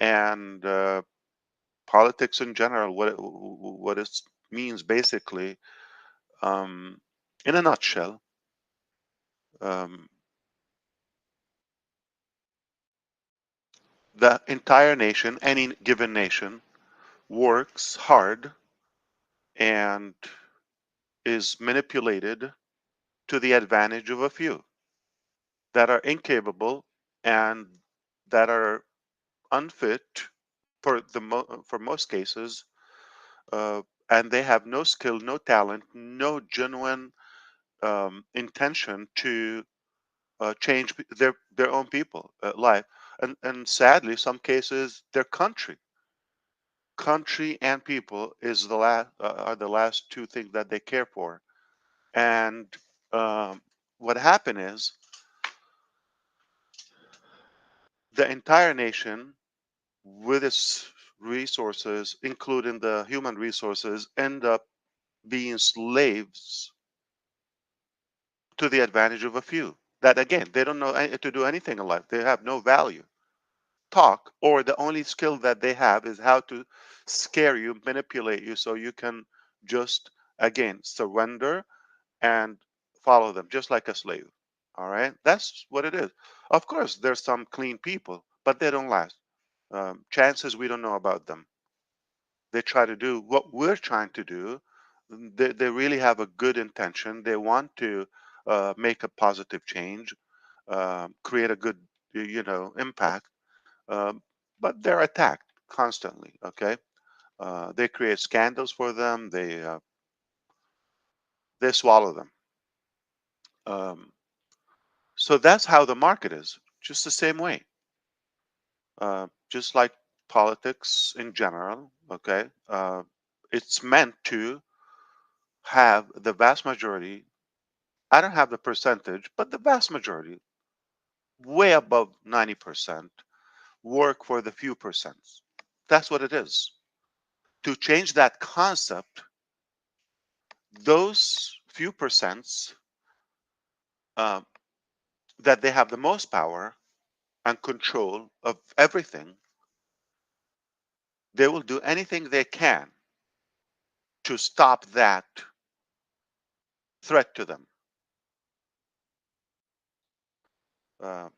And politics in general, what it means basically, um, in a nutshell, um, the entire nation, any given nation, works hard and is manipulated to the advantage of a few that are incapable and that are unfit for most cases, uh, and they have no skill, no talent, no genuine intention to change their own people life, and sadly, some cases, their country and people is the last are the last two things that they care for. And um, what happened is the entire nation, with its resources, including the human resources, end up being slaves to the advantage of a few. That again, they don't know to do anything in life. They have no value. Talk, or the only skill that they have is how to scare you, manipulate you, so you can just again surrender and follow them, just like a slave. All right, that's what it is. Of course, there's some clean people, but they don't last. Chances we don't know about them. They try to do what we're trying to do. They really have a good intention. They want to make a positive change, create a good, impact. Um, but they're attacked constantly. Okay, they create scandals for them. They swallow them. Um, so that's how the market is. Just the same way. Just like politics in general. Okay, it's meant to have the vast majority. I don't have the percentage, but the vast majority, way above 90%, work for the few percents. That's what it is. To change that concept, those few percents uh, that they have the most power and control of everything, they will do anything they can to stop that threat to them. Uh,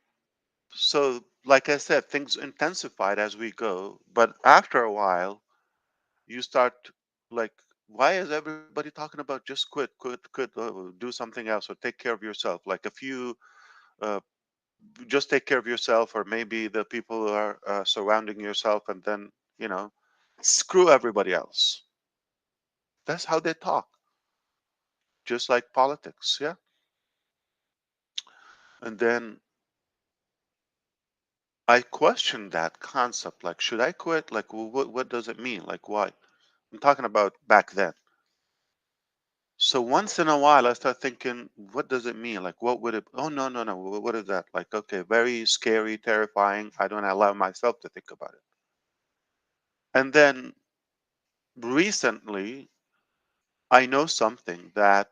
so, like I said, things intensified as we go, but after a while, you start like, why is everybody talking about just quit, do something else, or take care of yourself? Like a few, uh, just take care of yourself, or maybe the people who are surrounding yourself, and then screw everybody else. That's how they talk, just like politics, yeah. And then I questioned that concept, like, should I quit? Like, what does it mean? Like, why? I'm talking about back then. So once in a while, I start thinking, what does it mean? Like, what would it? Oh, no, no, no. What is that? Like, okay, very scary, terrifying. I don't allow myself to think about it. And then recently, I know something that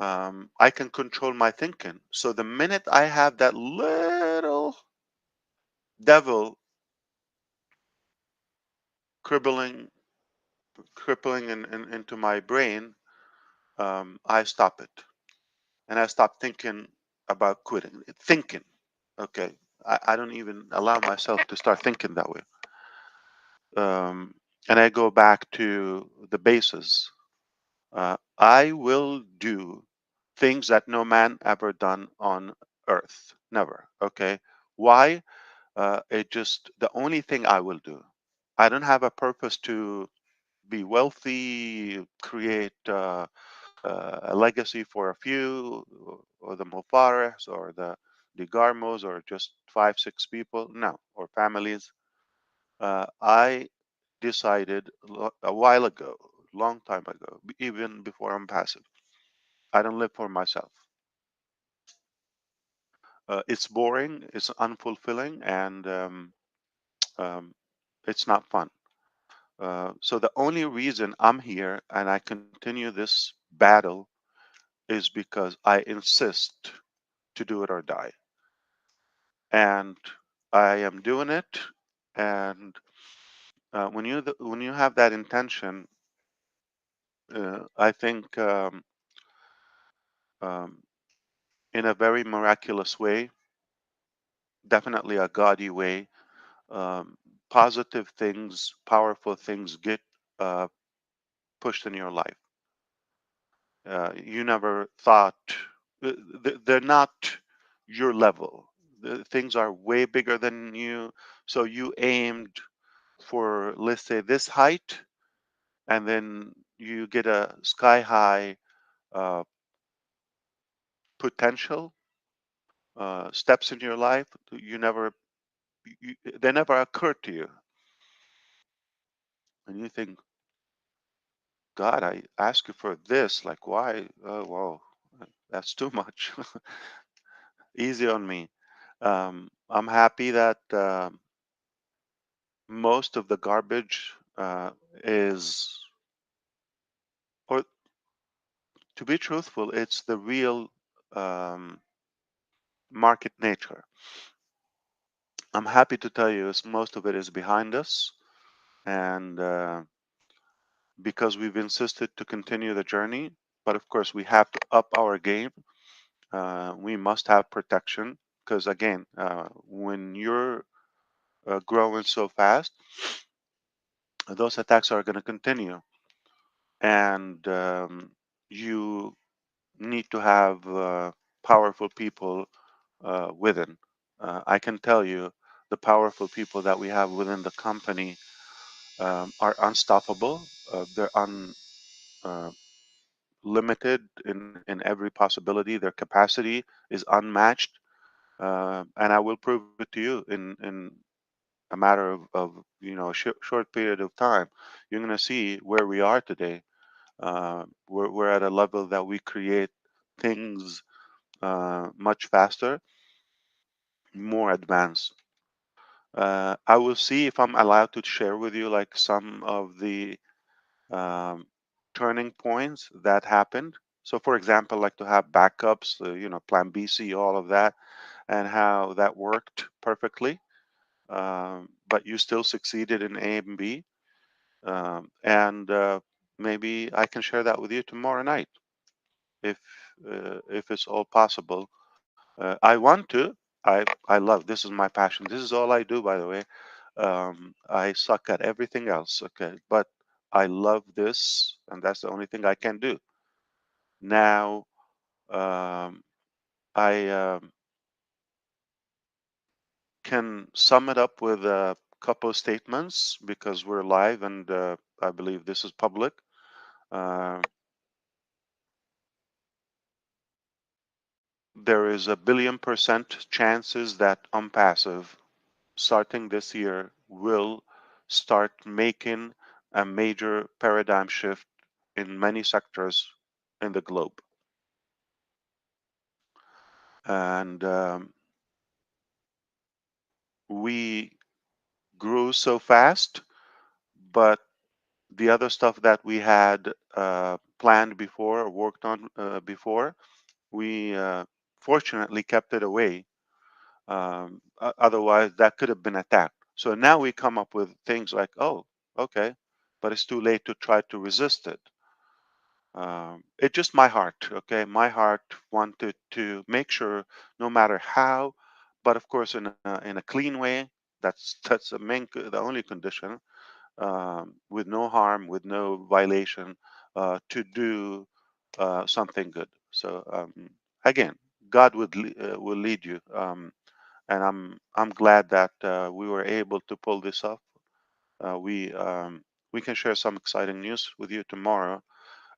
I can control my thinking. So the minute I have that little devil cribbling crippling into my brain, I stop it, and I stop thinking about quitting. Thinking, okay, I don't even allow myself to start thinking that way. And I go back to the basis. I will do things that no man ever done on earth. Never. Okay. Why? It just the only thing I will do. I don't have a purpose to be wealthy, create a legacy for a few, or the Mufarehs, or the Garmos, or just 5, 6 people. No, or families. I decided a while ago, long time ago, even before I'm passive. I don't live for myself. It's boring, it's unfulfilling, and um, it's not fun. So the only reason I'm here and I continue this battle is because I insist to do it or die, and I am doing it. And when you have that intention, I think um, in a very miraculous way, definitely a gaudy way, um, positive things, powerful things get uh, pushed in your life. You never thought they're not your level. Things are way bigger than you. So you aimed for, let's say, this height, and then you get a sky high uh, potential steps in your life. You never, they never occurred to you, and you think, God, I ask you for this. Like, why? Oh, well, that's too much. Easy on me. I'm happy that most of the garbage is, or to be truthful, it's the real um, market nature. I'm happy to tell you is most of it is behind us, and because we've insisted to continue the journey. But of course, we have to up our game. We must have protection because, again, when you're growing so fast, those attacks are going to continue, and you need to have powerful people within. I can tell you, the powerful people that we have within the company are unstoppable. They're uh, limited in every possibility. Their capacity is unmatched, and I will prove it to you in a matter of a short period of time. You're going to see where we are today. We're at a level that we create things much faster, more advanced. I will see if I'm allowed to share with you like some of the um, turning points that happened. So, for example, like to have backups, Plan B, C, all of that, and how that worked perfectly. But you still succeeded in A and B, and maybe I can share that with you tomorrow night if if it's all possible. I want to. I love. This is my passion. This is all I do, by the way. I suck at everything else. Okay, but I love this, and that's the only thing I can do. Now, I can sum it up with a couple of statements because we're live, and I believe this is public. Uh, there is a billion% chances that Onpassive, starting this year, will start making a major paradigm shift in many sectors in the globe. And we grew so fast, but the other stuff that we had planned before or worked on before, we fortunately kept it away. Otherwise, that could have been attacked. So now we come up with things like, oh, okay. but it's too late to try to resist it. It's just my heart, okay? My heart wanted to make sure, no matter how, but of course in a clean way. That's the only condition, with no harm, with no violation, to do something good. So again, God will lead you, and I'm glad that we were able to pull this off. We can share some exciting news with you tomorrow,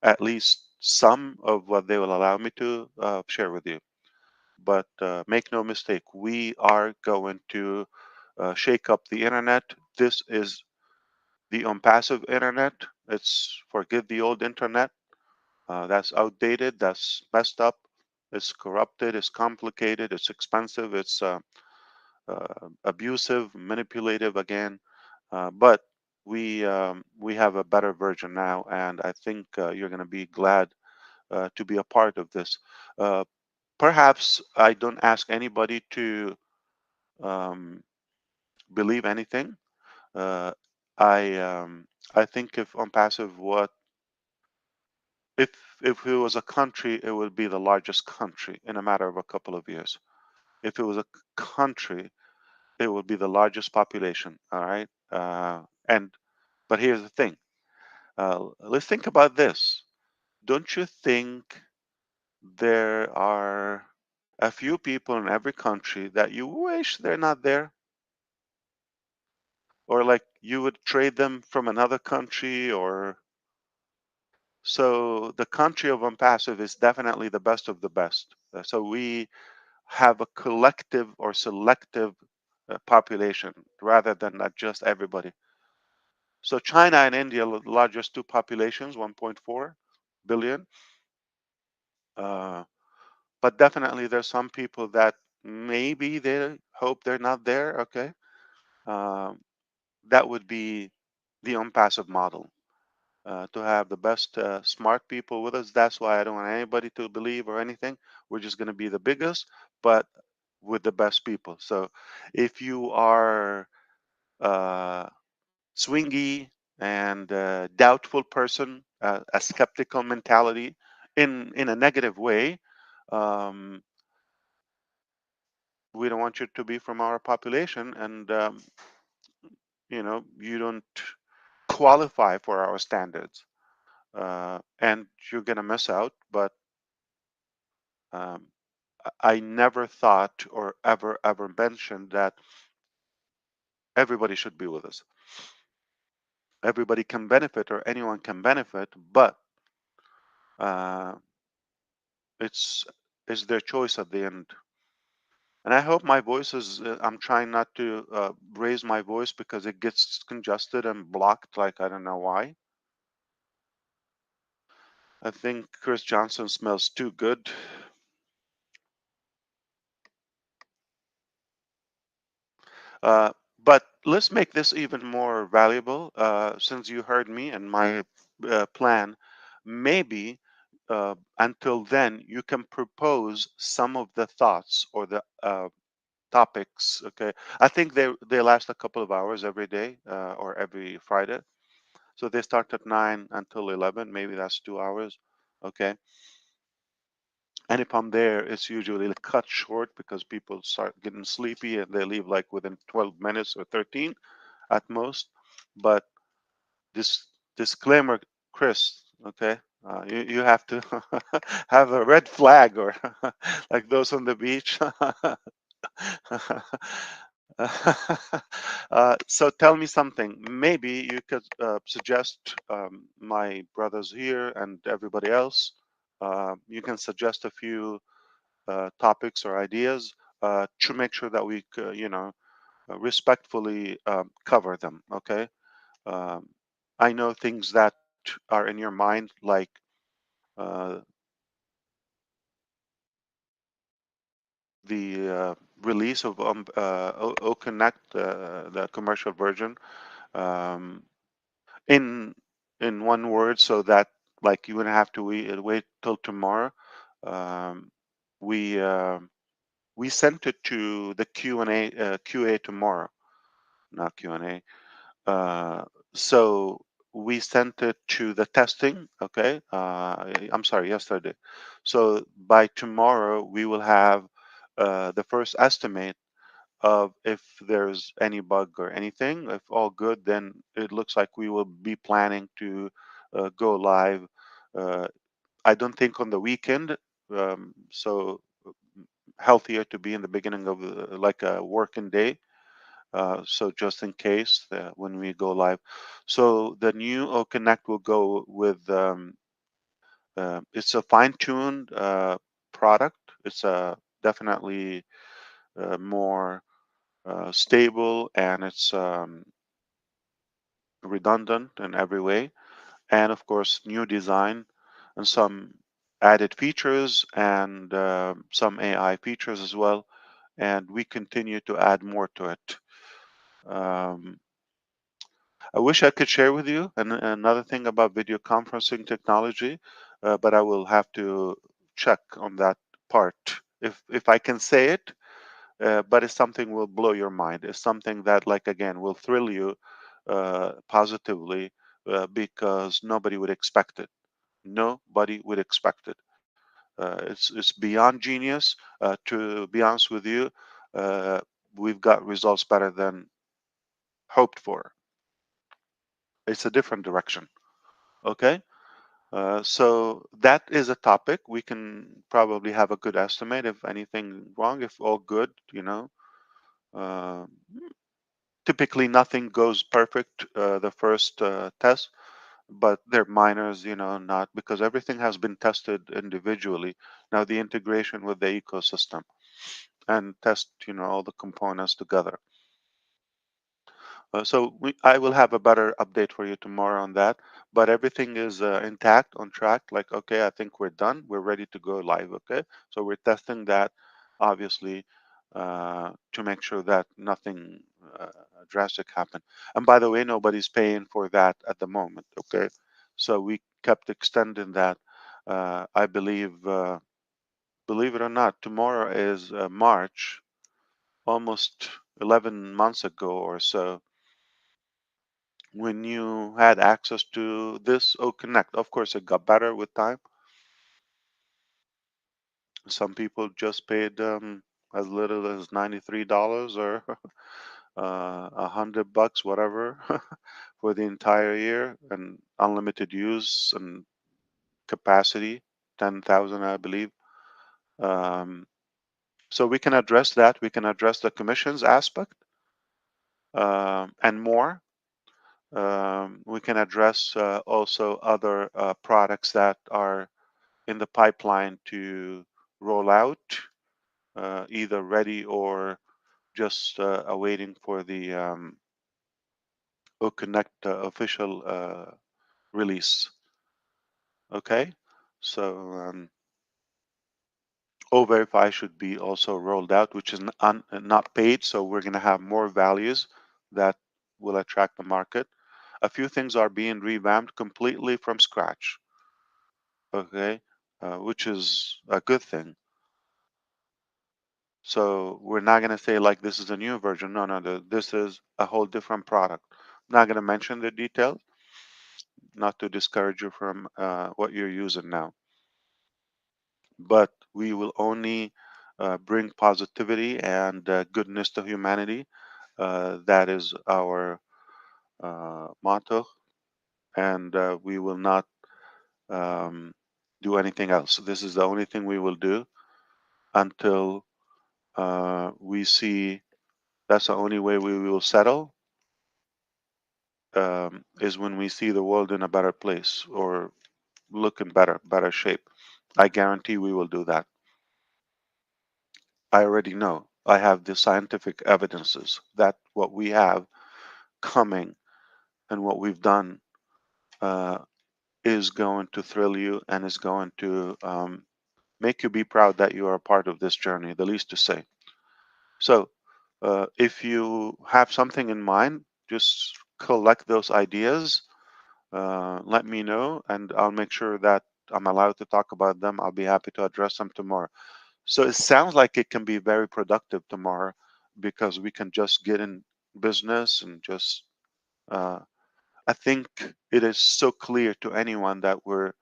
at least some of what they will allow me to share with you. But make no mistake, we are going to shake up the internet. This is the Onpassive internet. It's forget the old internet. That's outdated. That's messed up. It's corrupted. It's complicated. It's expensive. It's abusive, manipulative again. But we have a better version now, and I think you're going to be glad to be a part of this. Uh, Perhaps I don't ask anybody to um, believe anything. Uh, I I think if Onpassive, what if if it was a country, it would be the largest country in a matter of a couple of years. If it was a country, it would be the largest population. All right, and but here's the thing. Let's think about this. Don't you think there are a few people in every country that you wish they're not there? Or like you would trade them from another country? Or so the country of Unpassive is definitely the best of the best. So we have a collective or selective population rather than not just everybody. So China and India are the largest two populations, 1.4 billion. Uh, but definitely there's some people that maybe they hope they're not there. Okay, um, that would be the Unpassive model. To have the best smart people with us. That's why I don't want anybody to believe or anything. We're just going to be the biggest, but with the best people. So if you are uh, swingy and doubtful person, a skeptical mentality in a negative way, um, we don't want you to be from our population, and you don't qualify for our standards, and you're gonna miss out. But um, I never thought or ever mentioned that everybody should be with us. Everybody can benefit, or anyone can benefit, but uh, it's it's their choice at the end. And I hope my voice is. I'm trying not to raise my voice because it gets congested and blocked. Like I don't know why. I think Chris Johnson smells too good. Uh, but let's make this even more valuable. Since you heard me and my plan, maybe until then you can propose some of the thoughts or the topics. Okay, I think they last a couple of hours every day or every Friday. So they start at 9 until 11. Maybe that's 2 hours. Okay. And if I'm there, it's usually cut short because people start getting sleepy and they leave like within 12 minutes or 13 at most. But this disclaimer, Chris, okay, you have to have a red flag or like those on the beach. So tell me something. Maybe you could suggest my brothers here and everybody else. You can suggest a few topics or ideas to make sure that we, respectfully cover them. Okay. Um, I know things that are in your mind, like uh, the release of O Connect, the commercial version, um, in one word, so that like you wouldn't have to wait till tomorrow. Um, we we sent it to the QA tomorrow, not Q&A. So we sent it to the testing. Okay, I'm sorry, yesterday. So by tomorrow we will have the first estimate of if there's any bug or anything. If all good, then it looks like we will be planning to go live. Uh, I don't think on the weekend. So healthier to be in the beginning of like a working day. So just in case when we go live. So the new O Connect will go with it's a fine-tuned product. It's definitely more stable, and it's redundant in every way. And of course, new design and some added features and some AI features as well. And we continue to add more to it. Um, I wish I could share with you another thing about video conferencing technology, but I will have to check on that part. If I can say it, but it's something will blow your mind. It's something that, like again, will thrill you positively because nobody would expect it. Nobody would expect it. It's beyond genius. To be honest with you, uh, we've got results better than hoped for. It's a different direction. Okay. So that is a topic. We can probably have a good estimate if anything wrong, if all good, you know. Uh, Typically, nothing goes perfect the first test, but they're minors, you know, not because everything has been tested individually. Now, the integration with the ecosystem and test, you know, all the components together. I will have a better update for you tomorrow on that, but everything is intact, on track. Like, okay, I think we're done. We're ready to go live. Okay, so we're testing that, obviously, to make sure that nothing drastic happened. And by the way, nobody's paying for that at the moment. Okay, so we kept extending that. I believe it or not, tomorrow is March, almost 11 months ago or so when you had access to this O Connect. Of course, it got better with time. Some people just paid as little as $93 or $100, whatever, for the entire year and unlimited use and capacity, 10,000, I believe. Um, so we can address that. We can address the commissions aspect and more. We can address also other products that are in the pipeline to roll out, either ready or just awaiting for the Connect official release. Okay, so O-Verify should be also rolled out, which is not paid, so we're going to have more values that will attract the market. A few things are being revamped completely from scratch. Okay, which is a good thing. So we're not going to say like this is a new version. No, no, this is a whole different product. I'm not going to mention the details, not to discourage you from what you're using now. But we will only bring positivity and goodness to humanity. That is our motto, and we will not um, do anything else. This is the only thing we will do until we see. That's the only way we will settle, is when we see the world in a better place or look in better shape. I guarantee we will do that. I already know. I have the scientific evidences that what we have coming and what we've done uh, is going to thrill you and is going to make you be proud that you are a part of this journey, the least to say. So, if you have something in mind, just collect those ideas. Let me know, and I'll make sure that I'm allowed to talk about them. I'll be happy to address them tomorrow. So it sounds like it can be very productive tomorrow because we can just get in business and just uh, I think it is so clear to anyone that we're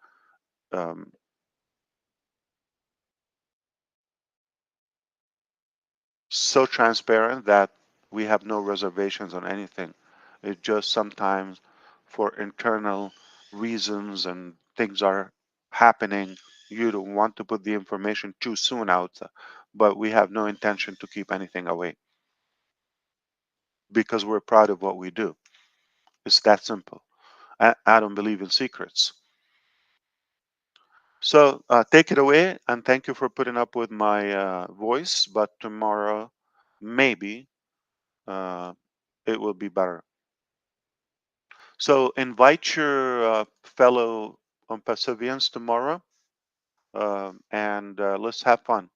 so transparent that we have no reservations on anything. It just sometimes, for internal reasons and things are happening, you don't want to put the information too soon out, but we have no intention to keep anything away because we're proud of what we do. It's that simple. I don't believe in secrets. So take it away, and thank you for putting up with my voice. But tomorrow, maybe it will be better. So invite your fellow Onpassivians tomorrow, and let's have fun.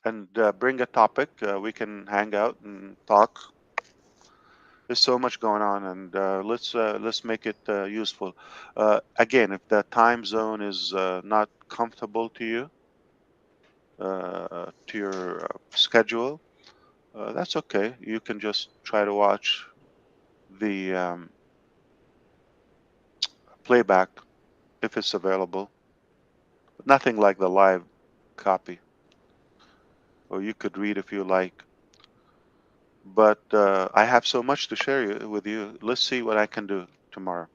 And bring a topic. We can hang out and talk. There's so much going on, and let's make it useful. Again, if the time zone is not comfortable to you, to your schedule, that's okay. You can just try to watch the playback if it's available. Nothing like the live copy, or you could read if you like. But I have so much to share with you. Let's see what I can do tomorrow.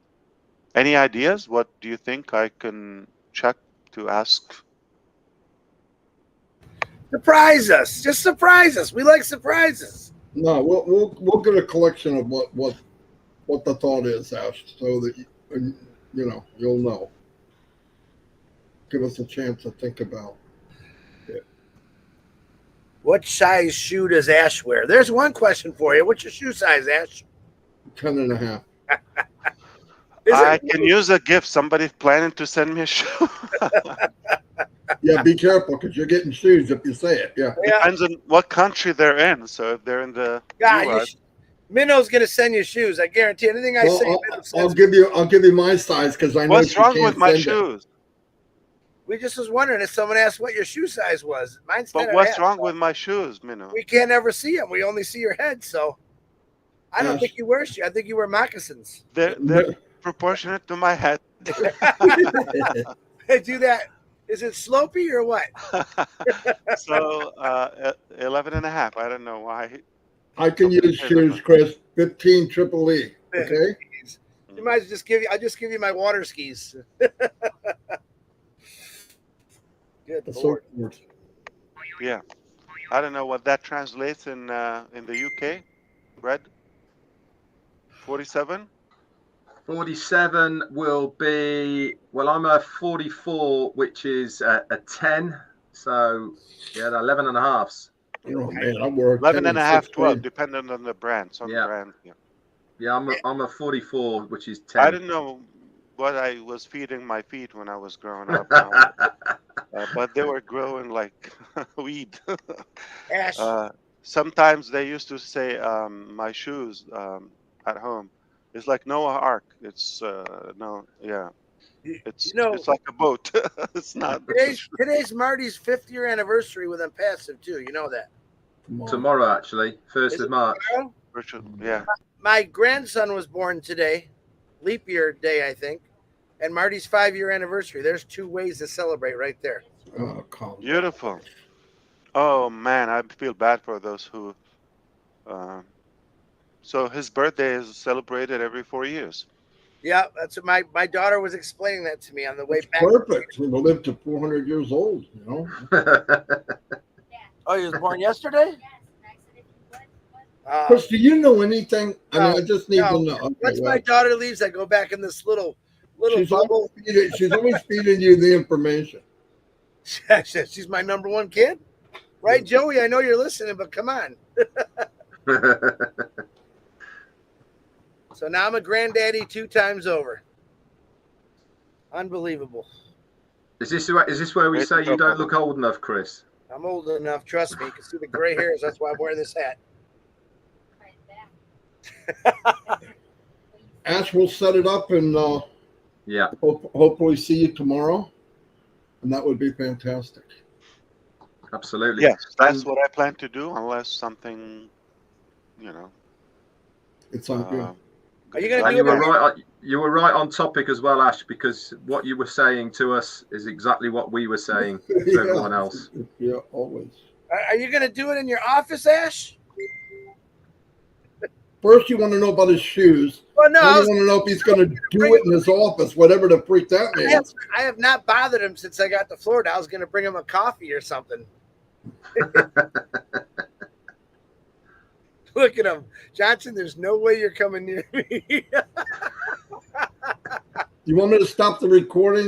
Any ideas? What do you think I can check to ask? Surprise us. Just surprise us. We like surprises. No, we'll get a collection of what the thought is, Ash, so that you'll know. Give us a chance to think about it. What size shoe does Ash wear? There's one question for you. What's your shoe size, Ash? 10.5. I can use a gift. Somebody's planning to send me a shoe. Yeah, be careful because you're getting shoes if you say it. Yeah. Depends on what country they're in. So if they're in the US, Minnow's gonna send you shoes. I guarantee. Anything I say, I'll give you my size because I know. What's wrong with my shoes? We just was wondering if someone asked what your shoe size was. Mine's 10 But what's wrong with my shoes, Minnow? We can't ever see them. We only see your head. So I don't think you wear shoes. I think you wear moccasins. They're proportionate to my head. They do that. Is it slopey or what? So 11.5. I don't know why. I can use shoes, Chris. 15 triple E. Okay. You might just give you. I'll just give you my water skis. Good Lord. Yeah, I don't know what that translates in the UK. Red. 47. 47 will be, well, I'm a 44, which is a 10. So, yeah, 11 and a halves. Oh, man, I work 11.5, 12, depending on the brand. Some brands, Yeah, I'm a 44, which is 10. I didn't know what I was feeding my feet when I was growing up. But they were growing like weed. Ash. Sometimes they used to say my shoes at home. It's like Noah Ark. It's it's like a boat. It's not. Today's Marty's 5th year anniversary with Onpassive too. You know that. Tomorrow, actually, 1st of March. Yeah. My grandson was born today, leap year day, I think, and Marty's 5-year anniversary. There's 2 ways to celebrate right there. Oh, beautiful. Oh man, I feel bad for those who. So his birthday is celebrated every 4 years. Yeah, that's what my daughter was explaining that to me on the way back. Perfect. We'll live to 400 years old, you know. Oh, he was born yesterday? Chris, do you know anything? I mean, I just need to know. Okay, once my daughter leaves, I go back in this little bubble. She's always feeding you the information. She's my number 1 kid. Right, Joey? I know you're listening, but come on. So now I'm a granddaddy 2 times over. Unbelievable. Is this where we say you don't look old enough, Chris? I'm old enough. Trust me. You can see the gray hairs. That's why I'm wearing this hat. Ash, we'll set it up and hopefully see you tomorrow. And that would be fantastic. Absolutely. Yes, that's what I plan to do, unless something, It's on Are you going to And do you it? were right. You were right on topic as well, Ash, because what you were saying to us is exactly what we were saying to everyone else. Yeah, always. Are you going to do it in your office, Ash? First, you want to know about his shoes. Well, no. Then you want to know if he's going to do it in his office, whatever the freak that means. I have not bothered him since I got to Florida. I was going to bring him a coffee or something. Look at him. Johnson, there's no way you're coming near me. You want me to stop the recording?